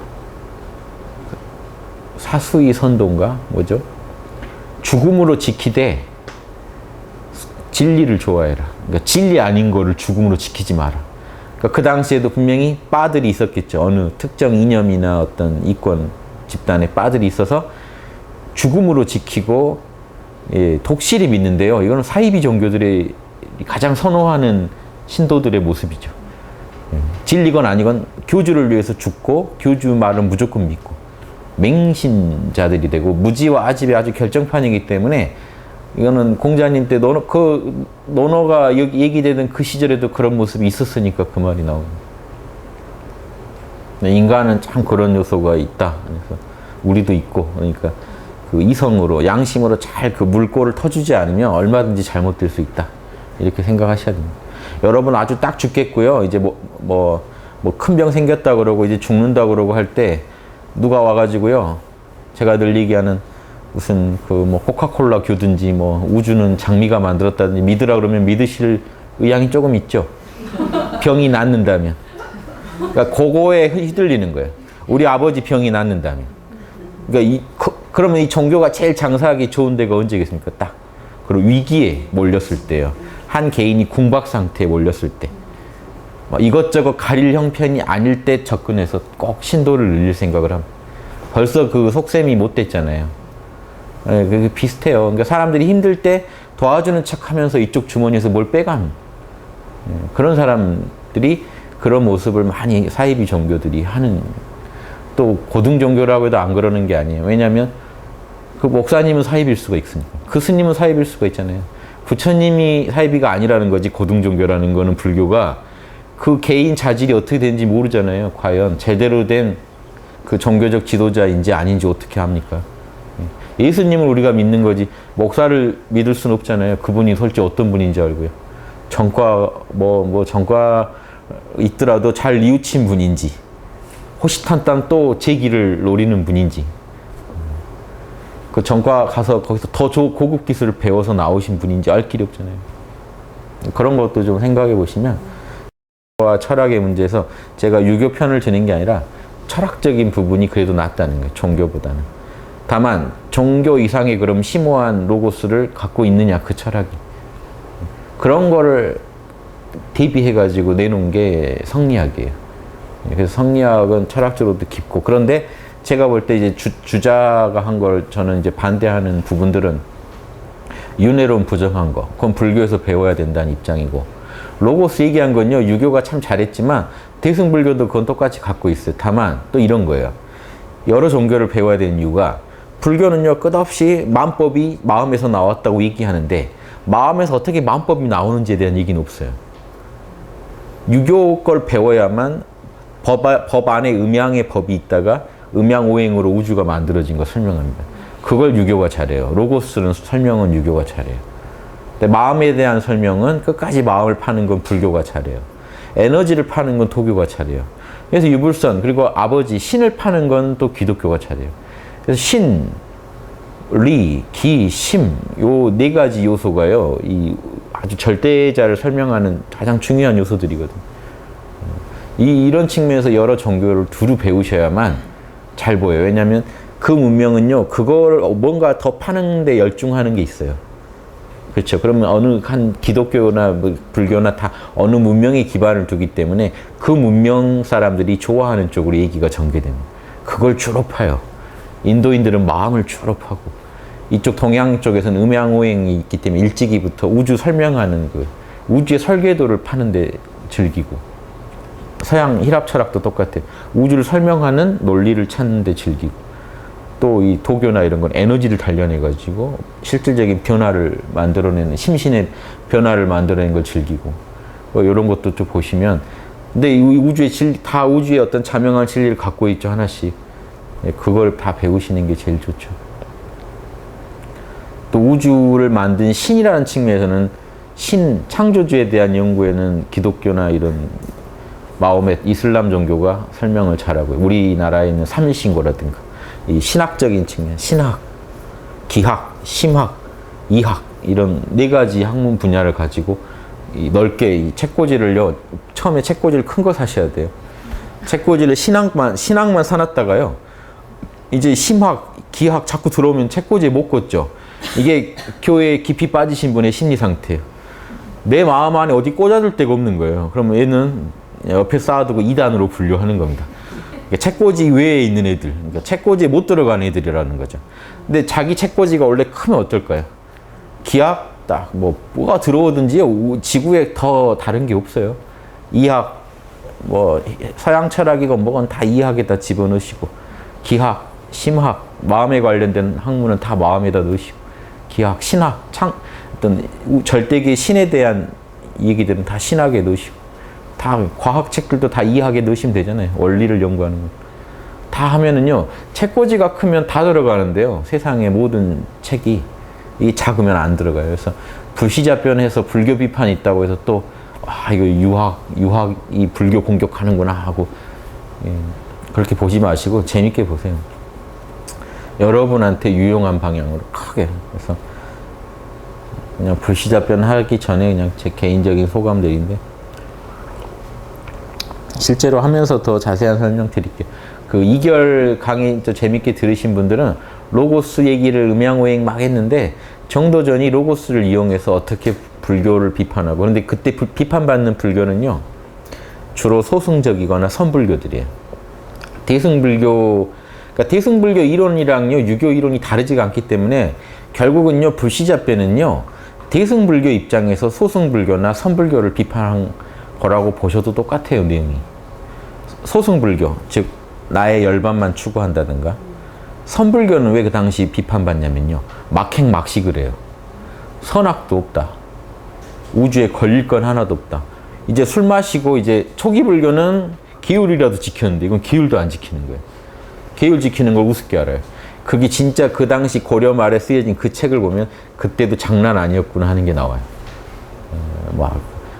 사수의 선도인가? 뭐죠? 죽음으로 지키되 진리를 좋아해라. 그러니까 진리 아닌 거를 죽음으로 지키지 마라. 그러니까 그 당시에도 분명히 빠들이 있었겠죠. 어느 특정 이념이나 어떤 이권 집단의 빠들이 있어서 죽음으로 지키고, 독실히 믿는데요. 이거는 사이비 종교들의 가장 선호하는 신도들의 모습이죠. 진리건 아니건 교주를 위해서 죽고 교주 말은 무조건 믿고 맹신자들이 되고, 무지와 아집의 아주 결정판이기 때문에 이거는 공자님 때 논어가 얘기되던 그 시절에도 그런 모습이 있었으니까 그 말이 나옵니다. 인간은 참 그런 요소가 있다. 그래서 우리도 있고, 그러니까 그 이성으로, 양심으로 잘 그 물꼬를 터주지 않으면 얼마든지 잘못될 수 있다. 이렇게 생각하셔야 됩니다. 여러분 아주 딱 죽겠고요. 이제 큰 병 생겼다 그러고 이제 죽는다 그러고 할 때 누가 와가지고요. 제가 늘 얘기하는 무슨 그 뭐 코카콜라 교든지 뭐 우주는 장미가 만들었다든지 믿으라 그러면 믿으실 의향이 조금 있죠. 병이 낫는다면. 그러니까 그거에 휘둘리는 거예요. 우리 아버지 병이 낫는다면. 그러니까 그러면 이 종교가 제일 장사하기 좋은 데가 언제겠습니까? 딱. 그리고 위기에 몰렸을 때요. 한 개인이 궁박 상태에 몰렸을 때. 이것저것 가릴 형편이 아닐 때 접근해서 꼭 신도를 늘릴 생각을 합니다. 벌써 그 속셈이 못 됐잖아요. 네, 그게 비슷해요. 그러니까 사람들이 힘들 때 도와주는 척 하면서 이쪽 주머니에서 뭘 빼갑니다. 네, 그런 사람들이 그런 모습을 많이 사이비 종교들이 하는, 또 고등 종교라고 해도 안 그러는 게 아니에요. 왜냐하면 그 목사님은 사이비일 수가 있습니다. 그 스님은 사이비일 수가 있잖아요. 부처님이 사이비가 아니라는 거지. 고등 종교라는 거는 불교가 그 개인 자질이 어떻게 되는지 모르잖아요. 과연 제대로 된 그 종교적 지도자인지 아닌지 어떻게 합니까? 예수님을 우리가 믿는 거지 목사를 믿을 수는 없잖아요. 그분이 솔직히 어떤 분인지 알고요. 전과 전과 있더라도 잘 뉘우친 분인지, 호시탄탄 또 제 길을 노리는 분인지, 그 전과 가서 거기서 더 고급 기술을 배워서 나오신 분인지 알 길이 없잖아요. 그런 것도 좀 생각해 보시면, 철학의 문제에서 제가 유교 편을 드는 게 아니라 철학적인 부분이 그래도 낫다는 거예요. 종교보다는. 다만 종교 이상의 그럼 심오한 로고스를 갖고 있느냐, 그 철학이. 그런 거를 대비해가지고 내놓은 게 성리학이에요. 그래서 성리학은 철학적으로도 깊고, 그런데 제가 볼 때 이제 주자가 한 걸 저는 이제 반대하는 부분들은 윤회론 부정한 거, 그건 불교에서 배워야 된다는 입장이고, 로고스 얘기한 건요, 유교가 참 잘했지만 대승불교도 그건 똑같이 갖고 있어요. 다만 또 이런 거예요. 여러 종교를 배워야 되는 이유가, 불교는요 끝없이 만법이 마음에서 나왔다고 얘기하는데 마음에서 어떻게 만법이 나오는지에 대한 얘기는 없어요. 유교 걸 배워야만 법 안에 음양의 법이 있다가 음양오행으로 우주가 만들어진 거 설명합니다. 그걸 유교가 잘해요. 로고스는 설명은 유교가 잘해요. 근데 마음에 대한 설명은 끝까지 마음을 파는 건 불교가 잘해요. 에너지를 파는 건 도교가 잘해요. 그래서 유불선, 그리고 아버지 신을 파는 건 또 기독교가 잘해요. 그래서 신, 리, 기, 심, 요 네 가지 요소가요, 이 아주 절대자를 설명하는 가장 중요한 요소들이거든요. 이런 측면에서 여러 종교를 두루 배우셔야만 잘 보여요. 왜냐하면 그 문명은요, 그걸 뭔가 더 파는 데 열중하는 게 있어요. 그렇죠. 그러면 어느 한 기독교나 뭐 불교나 다 어느 문명에 기반을 두기 때문에 그 문명 사람들이 좋아하는 쪽으로 얘기가 전개됩니다. 그걸 주로 파요. 인도인들은 마음을 주로 파고, 이쪽 동양 쪽에서는 음양오행이 있기 때문에 일찍이부터 우주 설명하는 그 우주의 설계도를 파는데 즐기고, 서양 힐합 철학도 똑같아요. 우주를 설명하는 논리를 찾는데 즐기고, 또 이 도교나 이런 건 에너지를 단련해가지고 실질적인 변화를 만들어내는, 심신의 변화를 만들어내는 걸 즐기고, 뭐 이런 것도 좀 보시면, 근데 이 우주의 다 우주의 어떤 자명한 진리를 갖고 있죠, 하나씩. 그걸 다 배우시는 게 제일 좋죠. 또 우주를 만든 신이라는 측면에서는 신, 창조주에 대한 연구에는 기독교나 이런 마호멧, 이슬람 종교가 설명을 잘하고요. 우리나라에 있는 삼일신고라든가 이 신학적인 측면, 신학, 기학, 심학, 이학, 이런 네 가지 학문 분야를 가지고 넓게 이 책꽂이를요, 처음에 책꽂이를 큰 거 사셔야 돼요. 책꽂이를 신학만 사놨다가요, 이제 심학, 기학 자꾸 들어오면 책꽂이에 못 꽂죠. 이게 교회에 깊이 빠지신 분의 심리 상태예요. 내 마음 안에 어디 꽂아둘 데가 없는 거예요. 그러면 얘는 옆에 쌓아두고 2단으로 분류하는 겁니다. 그러니까 책꽂이 외에 있는 애들, 그러니까 책꽂이에 못 들어간 애들이라는 거죠. 근데 자기 책꽂이가 원래 크면 어떨까요? 기학, 딱 뭐가 들어오든지 지구에 더 다른 게 없어요. 이학, 뭐 서양 철학이건 뭐건 다 이학에다 집어넣으시고, 기학, 심학, 마음에 관련된 학문은 다 마음에다 넣으시고, 기학, 신학, 어떤 절대계 신에 대한 얘기들은 다 신학에 넣으시고, 다 과학책들도 다 이학에 넣으시면 되잖아요. 원리를 연구하는 거. 다 하면은요, 책꽂이가 크면 다 들어가는데요, 세상의 모든 책이 이 작으면 안 들어가요. 그래서 불시자변해서 불교 비판이 있다고 해서 또 이거 유학이 불교 공격하는구나 하고, 그렇게 보지 마시고 재밌게 보세요. 여러분한테 유용한 방향으로 크게. 그래서 그냥 불시잡변 하기 전에 그냥 제 개인적인 소감들인데, 실제로 하면서 더 자세한 설명 드릴게요. 그 2개월 강의 또 재밌게 들으신 분들은 로고스 얘기를 음양오행 막 했는데, 정도전이 로고스를 이용해서 어떻게 불교를 비판하고, 그런데 그때 비판받는 불교는요, 주로 소승적이거나 선불교들이에요. 대승불교, 그러니까 대승불교 이론이랑요, 유교 이론이 다르지가 않기 때문에 결국은요, 불시잡배는요, 대승불교 입장에서 소승불교나 선불교를 비판한 거라고 보셔도 똑같아요, 내용이. 소승불교, 즉 나의 열반만 추구한다든가, 선불교는 왜 그 당시 비판받냐면요, 막행막식을 해요. 선악도 없다. 우주에 걸릴 건 하나도 없다. 이제 술 마시고, 이제 초기 불교는 기율이라도 지켰는데 이건 기율도 안 지키는 거예요. 기율 지키는 걸 우습게 알아요. 그게 진짜 그 당시 고려 말에 쓰여진 그 책을 보면 그때도 장난 아니었구나 하는 게 나와요.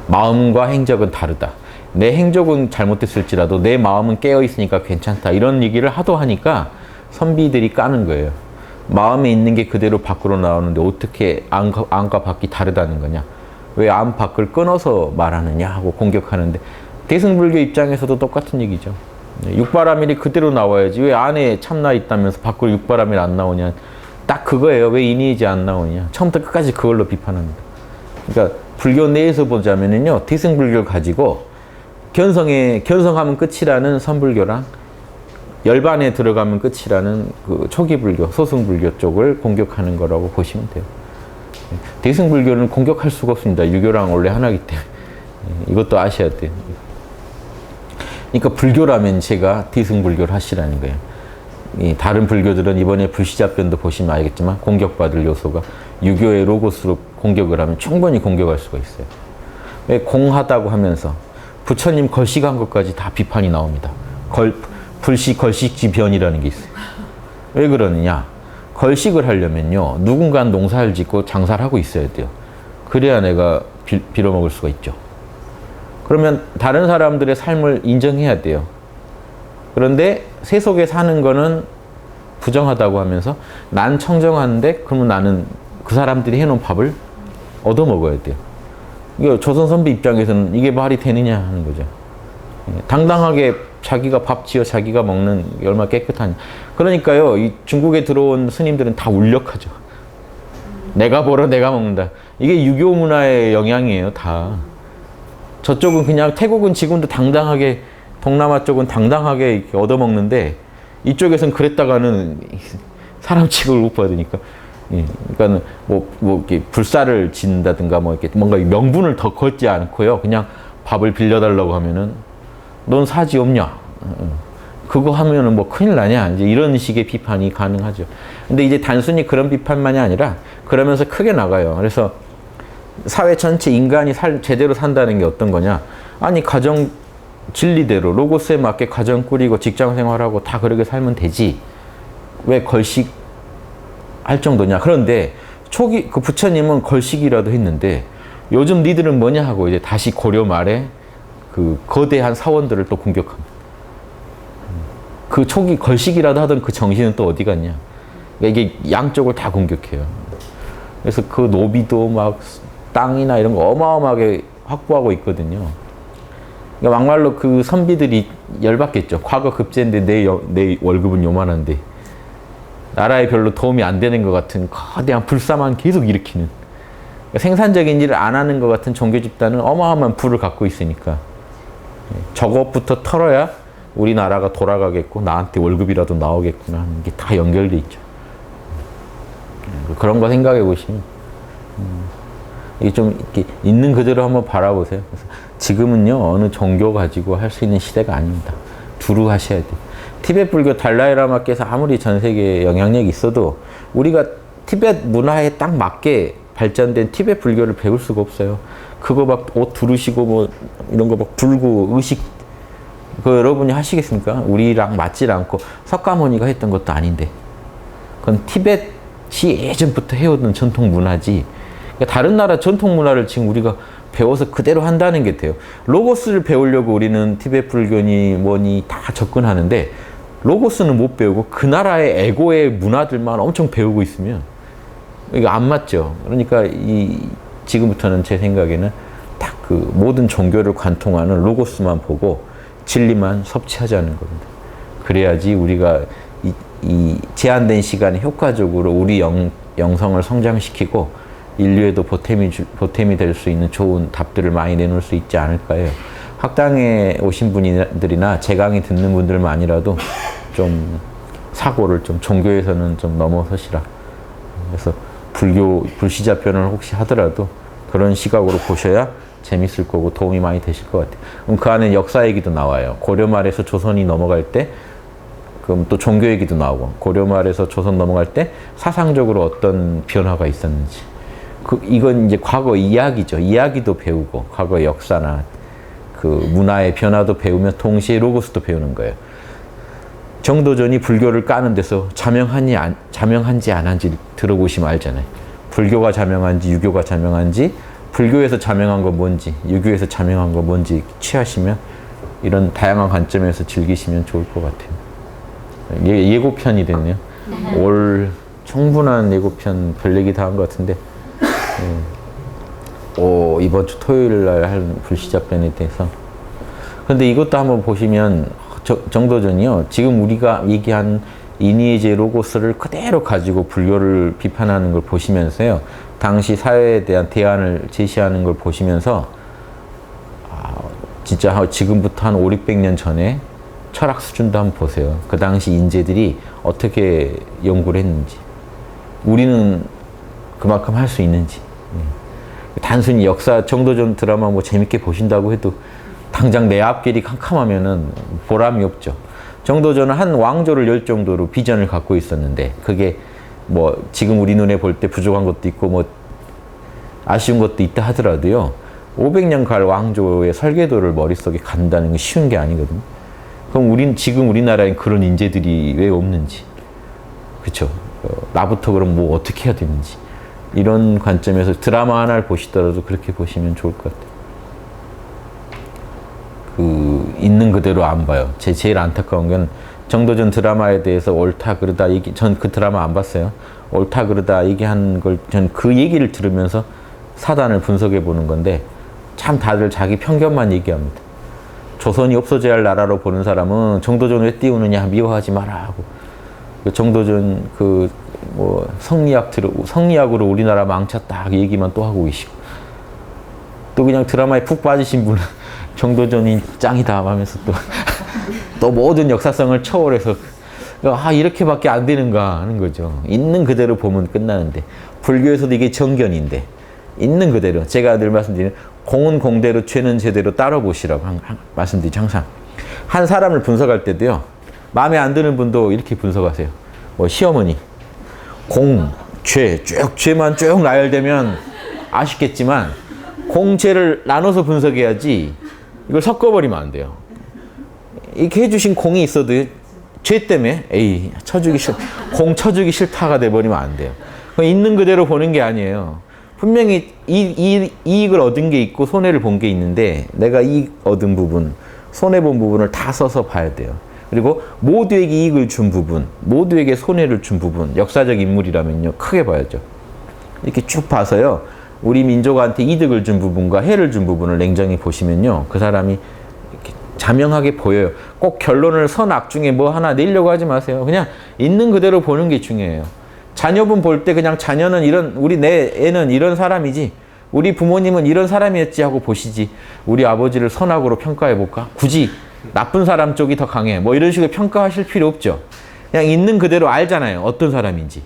마음과 행적은 다르다. 내 행적은 잘못됐을지라도 내 마음은 깨어있으니까 괜찮다. 이런 얘기를 하도 하니까 선비들이 까는 거예요. 마음에 있는 게 그대로 밖으로 나오는데 어떻게 안과 밖이 다르다는 거냐. 왜 안 밖을 끊어서 말하느냐 하고 공격하는데, 대승불교 입장에서도 똑같은 얘기죠. 육바라밀이 그대로 나와야지 왜 안에 참나 있다면서 밖으로 육바라밀 안 나오냐. 딱 그거예요. 왜 인의이지 안 나오냐. 처음부터 끝까지 그걸로 비판합니다. 그러니까 불교 내에서 보자면은요, 대승불교를 가지고 견성하면 끝이라는 선불교랑 열반에 들어가면 끝이라는 그 초기불교, 소승불교 쪽을 공격하는 거라고 보시면 돼요. 대승불교는 공격할 수가 없습니다. 유교랑 원래 하나이기 때문에. 이것도 아셔야 돼요. 그러니까 불교라면 제가 대승불교를 하시라는 거예요. 다른 불교들은 이번에 불시잡변도 보시면 알겠지만 공격받을 요소가 유교의 로고스로 공격을 하면 충분히 공격할 수가 있어요. 왜 공하다고 하면서 부처님 걸식한 것까지 다 비판이 나옵니다. 불시걸식지변이라는 게 있어요. 왜 그러느냐? 걸식을 하려면요, 누군가 농사를 짓고 장사를 하고 있어야 돼요. 그래야 내가 빌어먹을 수가 있죠. 그러면 다른 사람들의 삶을 인정해야 돼요. 그런데 세속에 사는 거는 부정하다고 하면서 난 청정하는데, 그러면 나는 그 사람들이 해놓은 밥을 얻어먹어야 돼요. 이거 조선 선비 입장에서는 이게 말이 되느냐 하는 거죠. 당당하게 자기가 밥 지어 자기가 먹는 게 얼마나 깨끗하냐. 그러니까요, 이 중국에 들어온 스님들은 다 울력하죠. 내가 벌어 내가 먹는다. 이게 유교 문화의 영향이에요, 다. 저쪽은 그냥, 태국은 지금도 당당하게, 동남아 쪽은 당당하게 이렇게 얻어먹는데, 이쪽에서는 그랬다가는 사람 취급을 못 받으니까. 그러니까 이렇게 불사를 짓는다든가 이렇게 뭔가 명분을 더 걷지 않고요, 그냥 밥을 빌려달라고 하면은 넌 사지 없냐? 그거 하면은 큰일 나냐? 이제 이런 식의 비판이 가능하죠. 근데 이제 단순히 그런 비판만이 아니라 그러면서 크게 나가요. 그래서 사회 전체 인간이 제대로 산다는 게 어떤 거냐? 아니, 가정 진리대로 로고스에 맞게 가정 꾸리고 직장 생활하고 다 그렇게 살면 되지. 왜 걸식 할 정도냐? 그런데 초기 그 부처님은 걸식이라도 했는데, 요즘 니들은 뭐냐 하고 이제 다시 고려 말에 그 거대한 사원들을 또 공격합니다. 그 초기 걸식이라도 하던 그 정신은 또 어디 갔냐? 그러니까 이게 양쪽을 다 공격해요. 그래서 그 노비도 막 땅이나 이런 거 어마어마하게 확보하고 있거든요. 그러니까 막말로 그 선비들이 열받겠죠. 과거 급제인데 내 월급은 요만한데, 나라에 별로 도움이 안 되는 것 같은 거대한 불사만 계속 일으키는, 그러니까 생산적인 일을 안 하는 것 같은 종교 집단은 어마어마한 부를 갖고 있으니까 저것부터 털어야 우리나라가 돌아가겠고 나한테 월급이라도 나오겠구나 하는 게 다 연결돼 있죠. 그런 거 생각해 보시면 이게 좀 이렇게 있는 그대로 한번 바라보세요. 그래서 지금은요, 어느 종교 가지고 할 수 있는 시대가 아닙니다. 두루 하셔야 돼요. 티베트 불교 달라이라마께서 아무리 전 세계에 영향력이 있어도 우리가 티베트 문화에 딱 맞게 발전된 티베트 불교를 배울 수가 없어요. 그거 막 옷 두르시고 이런 거 막 불고 의식, 그거 여러분이 하시겠습니까? 우리랑 맞질 않고 석가모니가 했던 것도 아닌데. 그건 티베트이 예전부터 해오던 전통 문화지. 그러니까 다른 나라 전통 문화를 지금 우리가 배워서 그대로 한다는 게 돼요. 로고스를 배우려고 우리는 티베트 불교니 뭐니 다 접근하는데, 로고스는 못 배우고 그 나라의 에고의 문화들만 엄청 배우고 있으면 이거 안 맞죠. 그러니까 지금부터는 제 생각에는 딱 그 모든 종교를 관통하는 로고스만 보고 진리만 섭취하자는 겁니다. 그래야지 우리가 이 제한된 시간에 효과적으로 우리 영성을 성장시키고 인류에도 보탬이 될 수 있는 좋은 답들을 많이 내놓을 수 있지 않을까요? 학당에 오신 분들이나 제 강의 듣는 분들만이라도 좀 사고를 좀 종교에서는 좀 넘어서시라. 그래서 불시자편을 혹시 하더라도 그런 시각으로 보셔야 재밌을 거고 도움이 많이 되실 것 같아요. 그럼 그 안에 역사 얘기도 나와요. 고려 말에서 조선이 넘어갈 때 그럼 또 종교 얘기도 나오고 고려 말에서 조선 넘어갈 때 사상적으로 어떤 변화가 있었는지 이건 이제 과거 이야기죠. 이야기도 배우고 과거 역사나 그 문화의 변화도 배우며 동시에 로고스도 배우는 거예요. 정도전이 불교를 까는 데서 자명한지 안 한지 들어보시면 알잖아요. 불교가 자명한지 유교가 자명한지 불교에서 자명한 건 뭔지 유교에서 자명한 건 뭔지 취하시면 이런 다양한 관점에서 즐기시면 좋을 것 같아요. 예고편이 됐네요. 올 충분한 예고편 별 얘기 다 한 것 같은데 이번 주 토요일 날 할 불시자편에 대해서 근데 이것도 한번 보시면 정도전이요. 지금 우리가 얘기한 이니에제 로고스를 그대로 가지고 불교를 비판하는 걸 보시면서요. 당시 사회에 대한 대안을 제시하는 걸 보시면서 진짜 지금부터 한 500~600년 전에 철학 수준도 한번 보세요. 그 당시 인재들이 어떻게 연구를 했는지 우리는 그만큼 할 수 있는지 단순히 역사 정도전 드라마 뭐 재밌게 보신다고 해도 당장 내 앞길이 캄캄하면은 보람이 없죠. 정도전은 한 왕조를 열 정도로 비전을 갖고 있었는데 그게 뭐 지금 우리 눈에 볼 때 부족한 것도 있고 뭐 아쉬운 것도 있다 하더라도요. 500년 갈 왕조의 설계도를 머릿속에 간다는 건 쉬운 게 아니거든요. 그럼 지금 우리나라엔 그런 인재들이 왜 없는지, 그렇죠? 나부터 그럼 뭐 어떻게 해야 되는지 이런 관점에서 드라마 하나를 보시더라도 그렇게 보시면 좋을 것 같아요. 있는 그대로 안 봐요. 제일 안타까운 건 정도전 드라마에 대해서 옳다 그르다 전 그 드라마 안 봤어요. 옳다 그르다 얘기한 걸 전 그 얘기를 들으면서 사단을 분석해 보는 건데 참 다들 자기 편견만 얘기합니다. 조선이 없어져야 할 나라로 보는 사람은 정도전 왜 띄우느냐 미워하지 마라 하고 정도전 성리학으로 우리나라 망쳤다 얘기만 또 하고 계시고 또 그냥 드라마에 푹 빠지신 분은 정도전이 짱이다 하면서 또 모든 역사성을 초월해서 이렇게밖에 안 되는가 하는 거죠. 있는 그대로 보면 끝나는데 불교에서도 이게 정견인데 있는 그대로 제가 늘 말씀드리는 공은 공대로 죄는 죄대로 따라보시라고 말씀드리죠. 항상 한 사람을 분석할 때도요. 마음에 안 드는 분도 이렇게 분석하세요. 뭐 시어머니 공, 죄만 쭉 나열되면 아쉽겠지만 공죄를 나눠서 분석해야지 이걸 섞어버리면 안 돼요. 이렇게 해주신 공이 있어도 죄 때문에 공 쳐주기 싫다가 돼버리면 안 돼요. 있는 그대로 보는 게 아니에요. 분명히 이익을 얻은 게 있고 손해를 본 게 있는데 내가 이익 얻은 부분, 손해본 부분을 다 써서 봐야 돼요. 그리고 모두에게 이익을 준 부분, 모두에게 손해를 준 부분, 역사적 인물이라면요 크게 봐야죠. 이렇게 쭉 봐서요. 우리 민족한테 이득을 준 부분과 해를 준 부분을 냉정히 보시면요. 그 사람이 이렇게 자명하게 보여요. 꼭 결론을 선악 중에 뭐 하나 내려고 하지 마세요. 그냥 있는 그대로 보는 게 중요해요. 자녀분 볼 때 그냥 자녀는 내 애는 이런 사람이지, 우리 부모님은 이런 사람이었지 하고 보시지, 우리 아버지를 선악으로 평가해볼까? 굳이 나쁜 사람 쪽이 더 강해. 뭐 이런 식으로 평가하실 필요 없죠. 그냥 있는 그대로 알잖아요. 어떤 사람인지.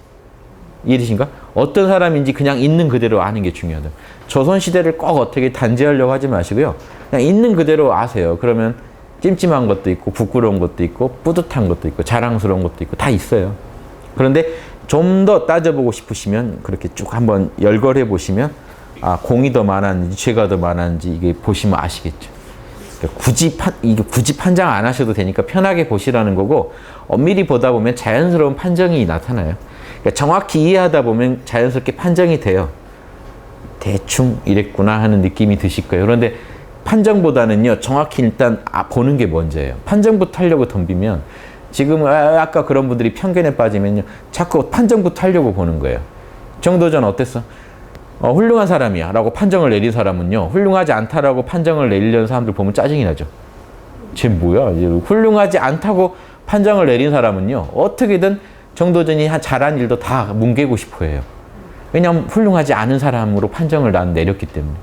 이해되신가? 어떤 사람인지 그냥 있는 그대로 아는 게 중요하다. 조선시대를 꼭 어떻게 단죄하려고 하지 마시고요. 그냥 있는 그대로 아세요. 그러면 찜찜한 것도 있고 부끄러운 것도 있고 뿌듯한 것도 있고 자랑스러운 것도 있고 다 있어요. 그런데 좀 더 따져보고 싶으시면 그렇게 쭉 한번 열거해 보시면 공이 더 많았는지 죄가 더 많았는지 이게 보시면 아시겠죠. 그러니까 굳이 판정 안 하셔도 되니까 편하게 보시라는 거고 엄밀히 보다 보면 자연스러운 판정이 나타나요. 그러니까 정확히 이해하다 보면 자연스럽게 판정이 돼요. 대충 이랬구나 하는 느낌이 드실 거예요. 그런데 판정보다는요. 정확히 일단 보는 게 먼저예요. 판정부터 하려고 덤비면 지금 아까 그런 분들이 편견에 빠지면요. 자꾸 판정부터 하려고 보는 거예요. 정도전 어땠어? 훌륭한 사람이야 라고 판정을 내린 사람은요. 훌륭하지 않다라고 판정을 내리려는 사람들 보면 짜증이 나죠. 쟤 뭐야? 훌륭하지 않다고 판정을 내린 사람은요. 어떻게든 정도전이 잘한 일도 다 뭉개고 싶어 해요. 왜냐하면 훌륭하지 않은 사람으로 판정을 난 내렸기 때문에.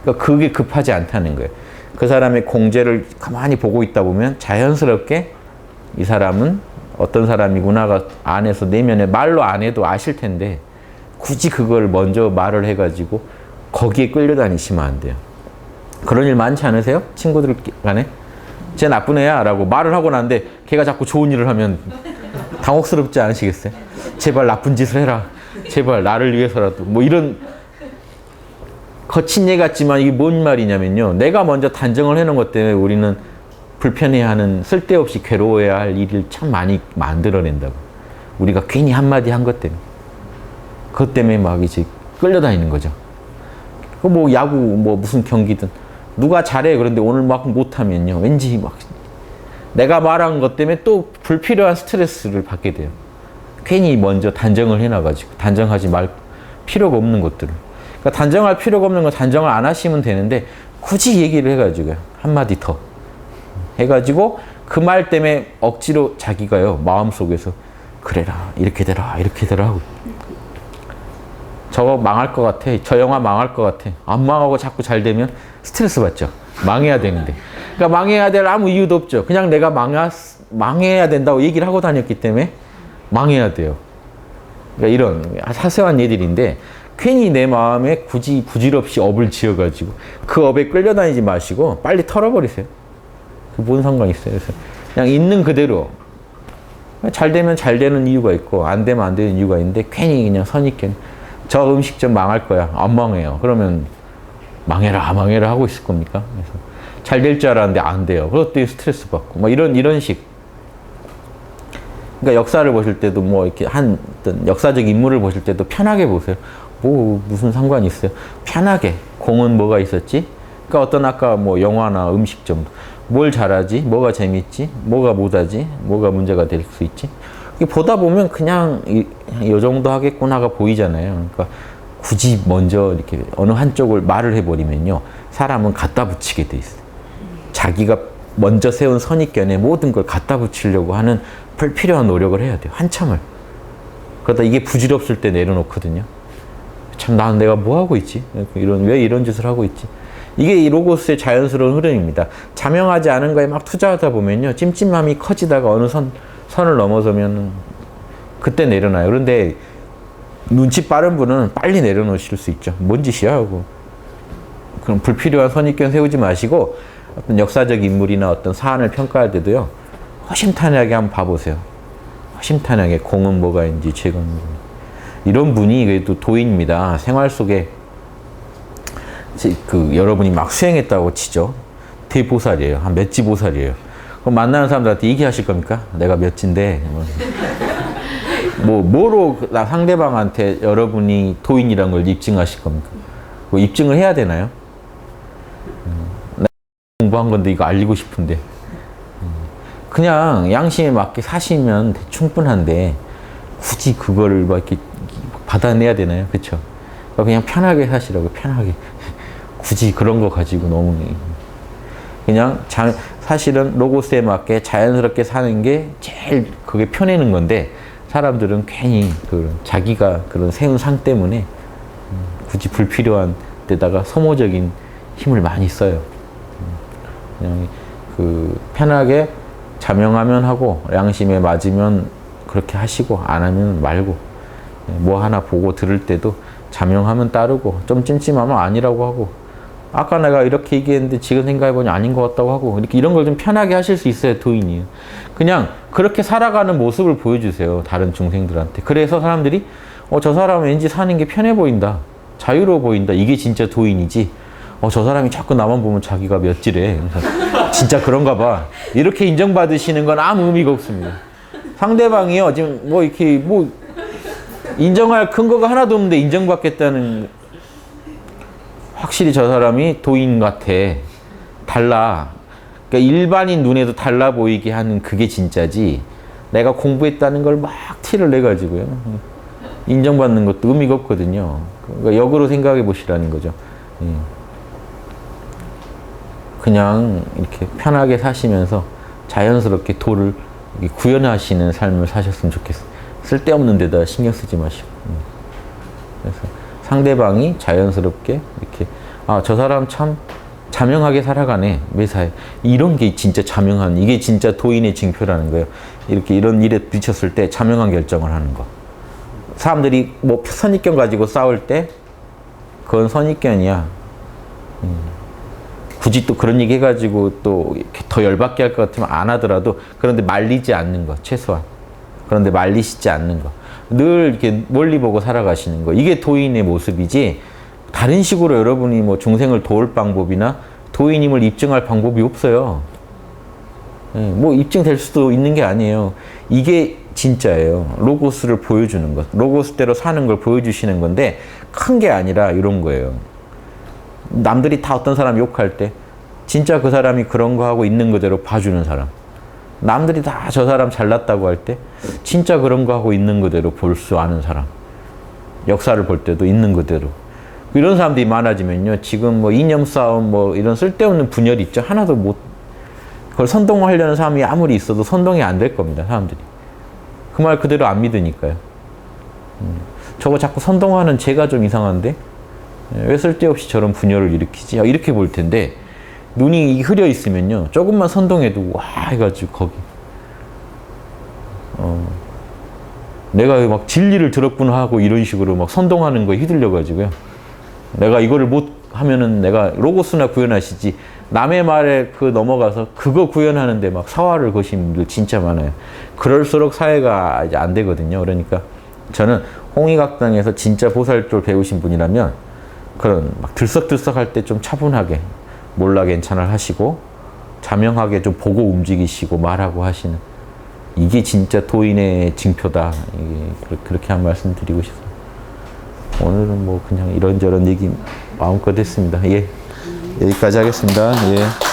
그러니까 그게 급하지 않다는 거예요. 그 사람의 공제를 가만히 보고 있다 보면 자연스럽게 이 사람은 어떤 사람이구나가 안에서 내면에 말로 안 해도 아실 텐데 굳이 그걸 먼저 말을 해가지고 거기에 끌려다니시면 안 돼요. 그런 일 많지 않으세요? 친구들 간에? 쟤 나쁜 애야 라고 말을 하고 나는데 걔가 자꾸 좋은 일을 하면 당혹스럽지 않으시겠어요? 제발 나쁜 짓을 해라. 제발 나를 위해서라도. 뭐 이런 거친 예 같지만 이게 뭔 말이냐면요. 내가 먼저 단정을 해놓은 것 때문에 우리는 불편해하는 쓸데없이 괴로워해야 할 일을 참 많이 만들어낸다고. 우리가 괜히 한마디 한 것 때문에. 그것 때문에 막 이제 끌려다니는 거죠. 그 뭐 야구 뭐 무슨 경기든 누가 잘해 그런데 오늘 막 못하면요. 왠지 막 내가 말한 것 때문에 또 불필요한 스트레스를 받게 돼요. 괜히 먼저 단정을 해놔가지고 단정하지 말 필요가 없는 것들을. 그러니까 단정할 필요가 없는 거 단정을 안 하시면 되는데 굳이 얘기를 해가지고요. 한마디 더 해가지고 그 말 때문에 억지로 자기가요. 마음속에서 그래라 이렇게 되라 이렇게 되라 하고 저거 망할 것 같아. 저 영화 망할 것 같아. 안 망하고 자꾸 잘 되면 스트레스 받죠. 망해야 되는데. 그러니까 망해야 될 아무 이유도 없죠. 그냥 내가 망해야 된다고 얘기를 하고 다녔기 때문에 망해야 돼요. 그러니까 이런 사소한 예들인데 괜히 내 마음에 굳이 부질없이 업을 지어가지고 그 업에 끌려다니지 마시고 빨리 털어버리세요. 그 뭔 상관 있어요. 그래서 그냥 있는 그대로 잘 되면 잘 되는 이유가 있고 안 되면 안 되는 이유가 있는데 괜히 그냥 선입견 저 음식점 망할 거야. 안 망해요. 그러면 망해라 망해라 하고 있을 겁니까? 그래서 잘 될 줄 알았는데 안 돼요. 그것도 스트레스 받고 뭐 이런 식. 그러니까 역사를 보실 때도 뭐 이렇게 한 어떤 역사적 인물을 보실 때도 편하게 보세요. 뭐 무슨 상관이 있어요? 편하게. 공은 뭐가 있었지? 그러니까 어떤 아까 뭐 영화나 음식점 뭘 잘하지? 뭐가 재밌지? 뭐가 못하지? 뭐가 문제가 될 수 있지? 보다 보면 그냥 이 정도 하겠구나가 보이잖아요. 그러니까 굳이 먼저 이렇게 어느 한쪽을 말을 해버리면요. 사람은 갖다 붙이게 돼 있어요. 자기가 먼저 세운 선입견에 모든 걸 갖다 붙이려고 하는 불필요한 노력을 해야 돼요. 한참을. 그러다 이게 부질없을 때 내려놓거든요. 참, 난 내가 뭐 하고 있지? 왜 이런 짓을 하고 있지? 이게 이 로고스의 자연스러운 흐름입니다. 자명하지 않은 거에 막 투자하다 보면요. 찜찜함이 커지다가 어느 선을 넘어서면 그때 내려놔요. 그런데 눈치 빠른 분은 빨리 내려놓으실 수 있죠. 뭔 짓이야? 하고. 그럼 불필요한 선입견 세우지 마시고 어떤 역사적 인물이나 어떤 사안을 평가할 때도요. 허심탄회하게 한번 봐보세요. 허심탄회하게 공은 뭐가 있는지 죄가 뭐가 있는지. 이런 분이 그래도 도인입니다. 생활 속에 여러분이 막 수행했다고 치죠. 대보살이에요. 한 몇지 보살이에요. 그럼 만나는 사람들한테 얘기하실 겁니까? 내가 몇지인데. 뭐로 상대방한테 여러분이 도인이란 걸 입증하실 겁니까? 뭐 입증을 해야 되나요? 내가 공부한 건데 이거 알리고 싶은데. 그냥 양심에 맞게 사시면 충분한데 굳이 그거를 막 이렇게 받아내야 되나요? 그렇죠? 그냥 편하게 사시라고 편하게. 굳이 그런 거 가지고 너무 그냥 사실은 로고스에 맞게 자연스럽게 사는 게 제일 그게 편해는 건데 사람들은 괜히 자기가 그런 세운 상 때문에 굳이 불필요한 데다가 소모적인 힘을 많이 써요. 그냥 편하게 자명하면 하고 양심에 맞으면 그렇게 하시고 안 하면 말고 뭐 하나 보고 들을 때도 자명하면 따르고 좀 찜찜하면 아니라고 하고 아까 내가 이렇게 얘기했는데 지금 생각해보니 아닌 것 같다고 하고 이런 걸 좀 편하게 하실 수 있어요. 도인이. 그냥 그렇게 살아가는 모습을 보여주세요. 다른 중생들한테. 그래서 사람들이 저 사람은 왠지 사는 게 편해 보인다. 자유로워 보인다. 이게 진짜 도인이지. 저 사람이 자꾸 나만 보면 자기가 몇지래. 진짜 그런가 봐. 이렇게 인정받으시는 건 아무 의미가 없습니다. 상대방이요. 지금 이렇게 인정할 근거가 하나도 없는데 인정받겠다는 확실히 저 사람이 도인 같아. 달라. 그러니까 일반인 눈에도 달라 보이게 하는 그게 진짜지. 내가 공부했다는 걸 막 티를 내가지고요. 인정받는 것도 의미가 없거든요. 그러니까 역으로 생각해 보시라는 거죠. 예. 그냥 이렇게 편하게 사시면서 자연스럽게 도를 구현하시는 삶을 사셨으면 좋겠어요. 쓸데없는 데다 신경 쓰지 마시고. 그래서 상대방이 자연스럽게 이렇게 아, 저 사람 참 자명하게 살아가네 매사에. 이런 게 진짜 자명한, 이게 진짜 도인의 징표라는 거예요. 이렇게 이런 일에 부딪혔을 때 자명한 결정을 하는 거. 사람들이 뭐 선입견 가지고 싸울 때 그건 선입견이야. 굳이 또 그런 얘기 해가지고 또 이렇게 더 열받게 할 것 같으면 안 하더라도, 그런데 말리지 않는 거, 최소한. 그런데 말리시지 않는 거. 늘 이렇게 멀리 보고 살아가시는 거. 이게 도인의 모습이지, 다른 식으로 여러분이 뭐 중생을 도울 방법이나 도인임을 입증할 방법이 없어요. 뭐 입증될 수도 있는 게 아니에요. 이게 진짜예요. 로고스를 보여주는 것. 로고스대로 사는 걸 보여주시는 건데, 큰 게 아니라 이런 거예요. 남들이 다 어떤 사람 욕할 때 진짜 그 사람이 그런 거 하고 있는 그대로 봐주는 사람. 남들이 다 저 사람 잘났다고 할 때 진짜 그런 거 하고 있는 그대로 볼 수 아는 사람. 역사를 볼 때도 있는 그대로. 이런 사람들이 많아지면요, 지금 뭐 이념 싸움 뭐 이런 쓸데없는 분열 있죠, 하나도 못, 그걸 선동하려는 사람이 아무리 있어도 선동이 안 될 겁니다. 사람들이 그 말 그대로 안 믿으니까요. 저거 자꾸 선동하는 제가 좀 이상한데 왜 쓸데없이 저런 분열을 일으키지? 이렇게 볼 텐데, 눈이 흐려 있으면요, 조금만 선동해도 와 해가지고 거기 내가 막 진리를 들었구나 하고 이런 식으로 막 선동하는 거에 휘둘려가지고요, 내가 이거를 못 하면은 내가 로고스나 구현하시지, 남의 말에 그 넘어가서 그거 구현하는데 막 사활을 거신 분들 진짜 많아요. 그럴수록 사회가 이제 안 되거든요. 그러니까 저는 홍익학당에서 진짜 보살도를 배우신 분이라면 그런 막 들썩들썩 할 때 좀 차분하게 몰라 괜찮아 하시고, 자명하게 좀 보고 움직이시고 말하고 하시는, 이게 진짜 도인의 징표다. 이게 그렇게 한 말씀 드리고 싶어요. 오늘은 뭐 그냥 이런저런 얘기 마음껏 했습니다. 예. 여기까지 하겠습니다. 예.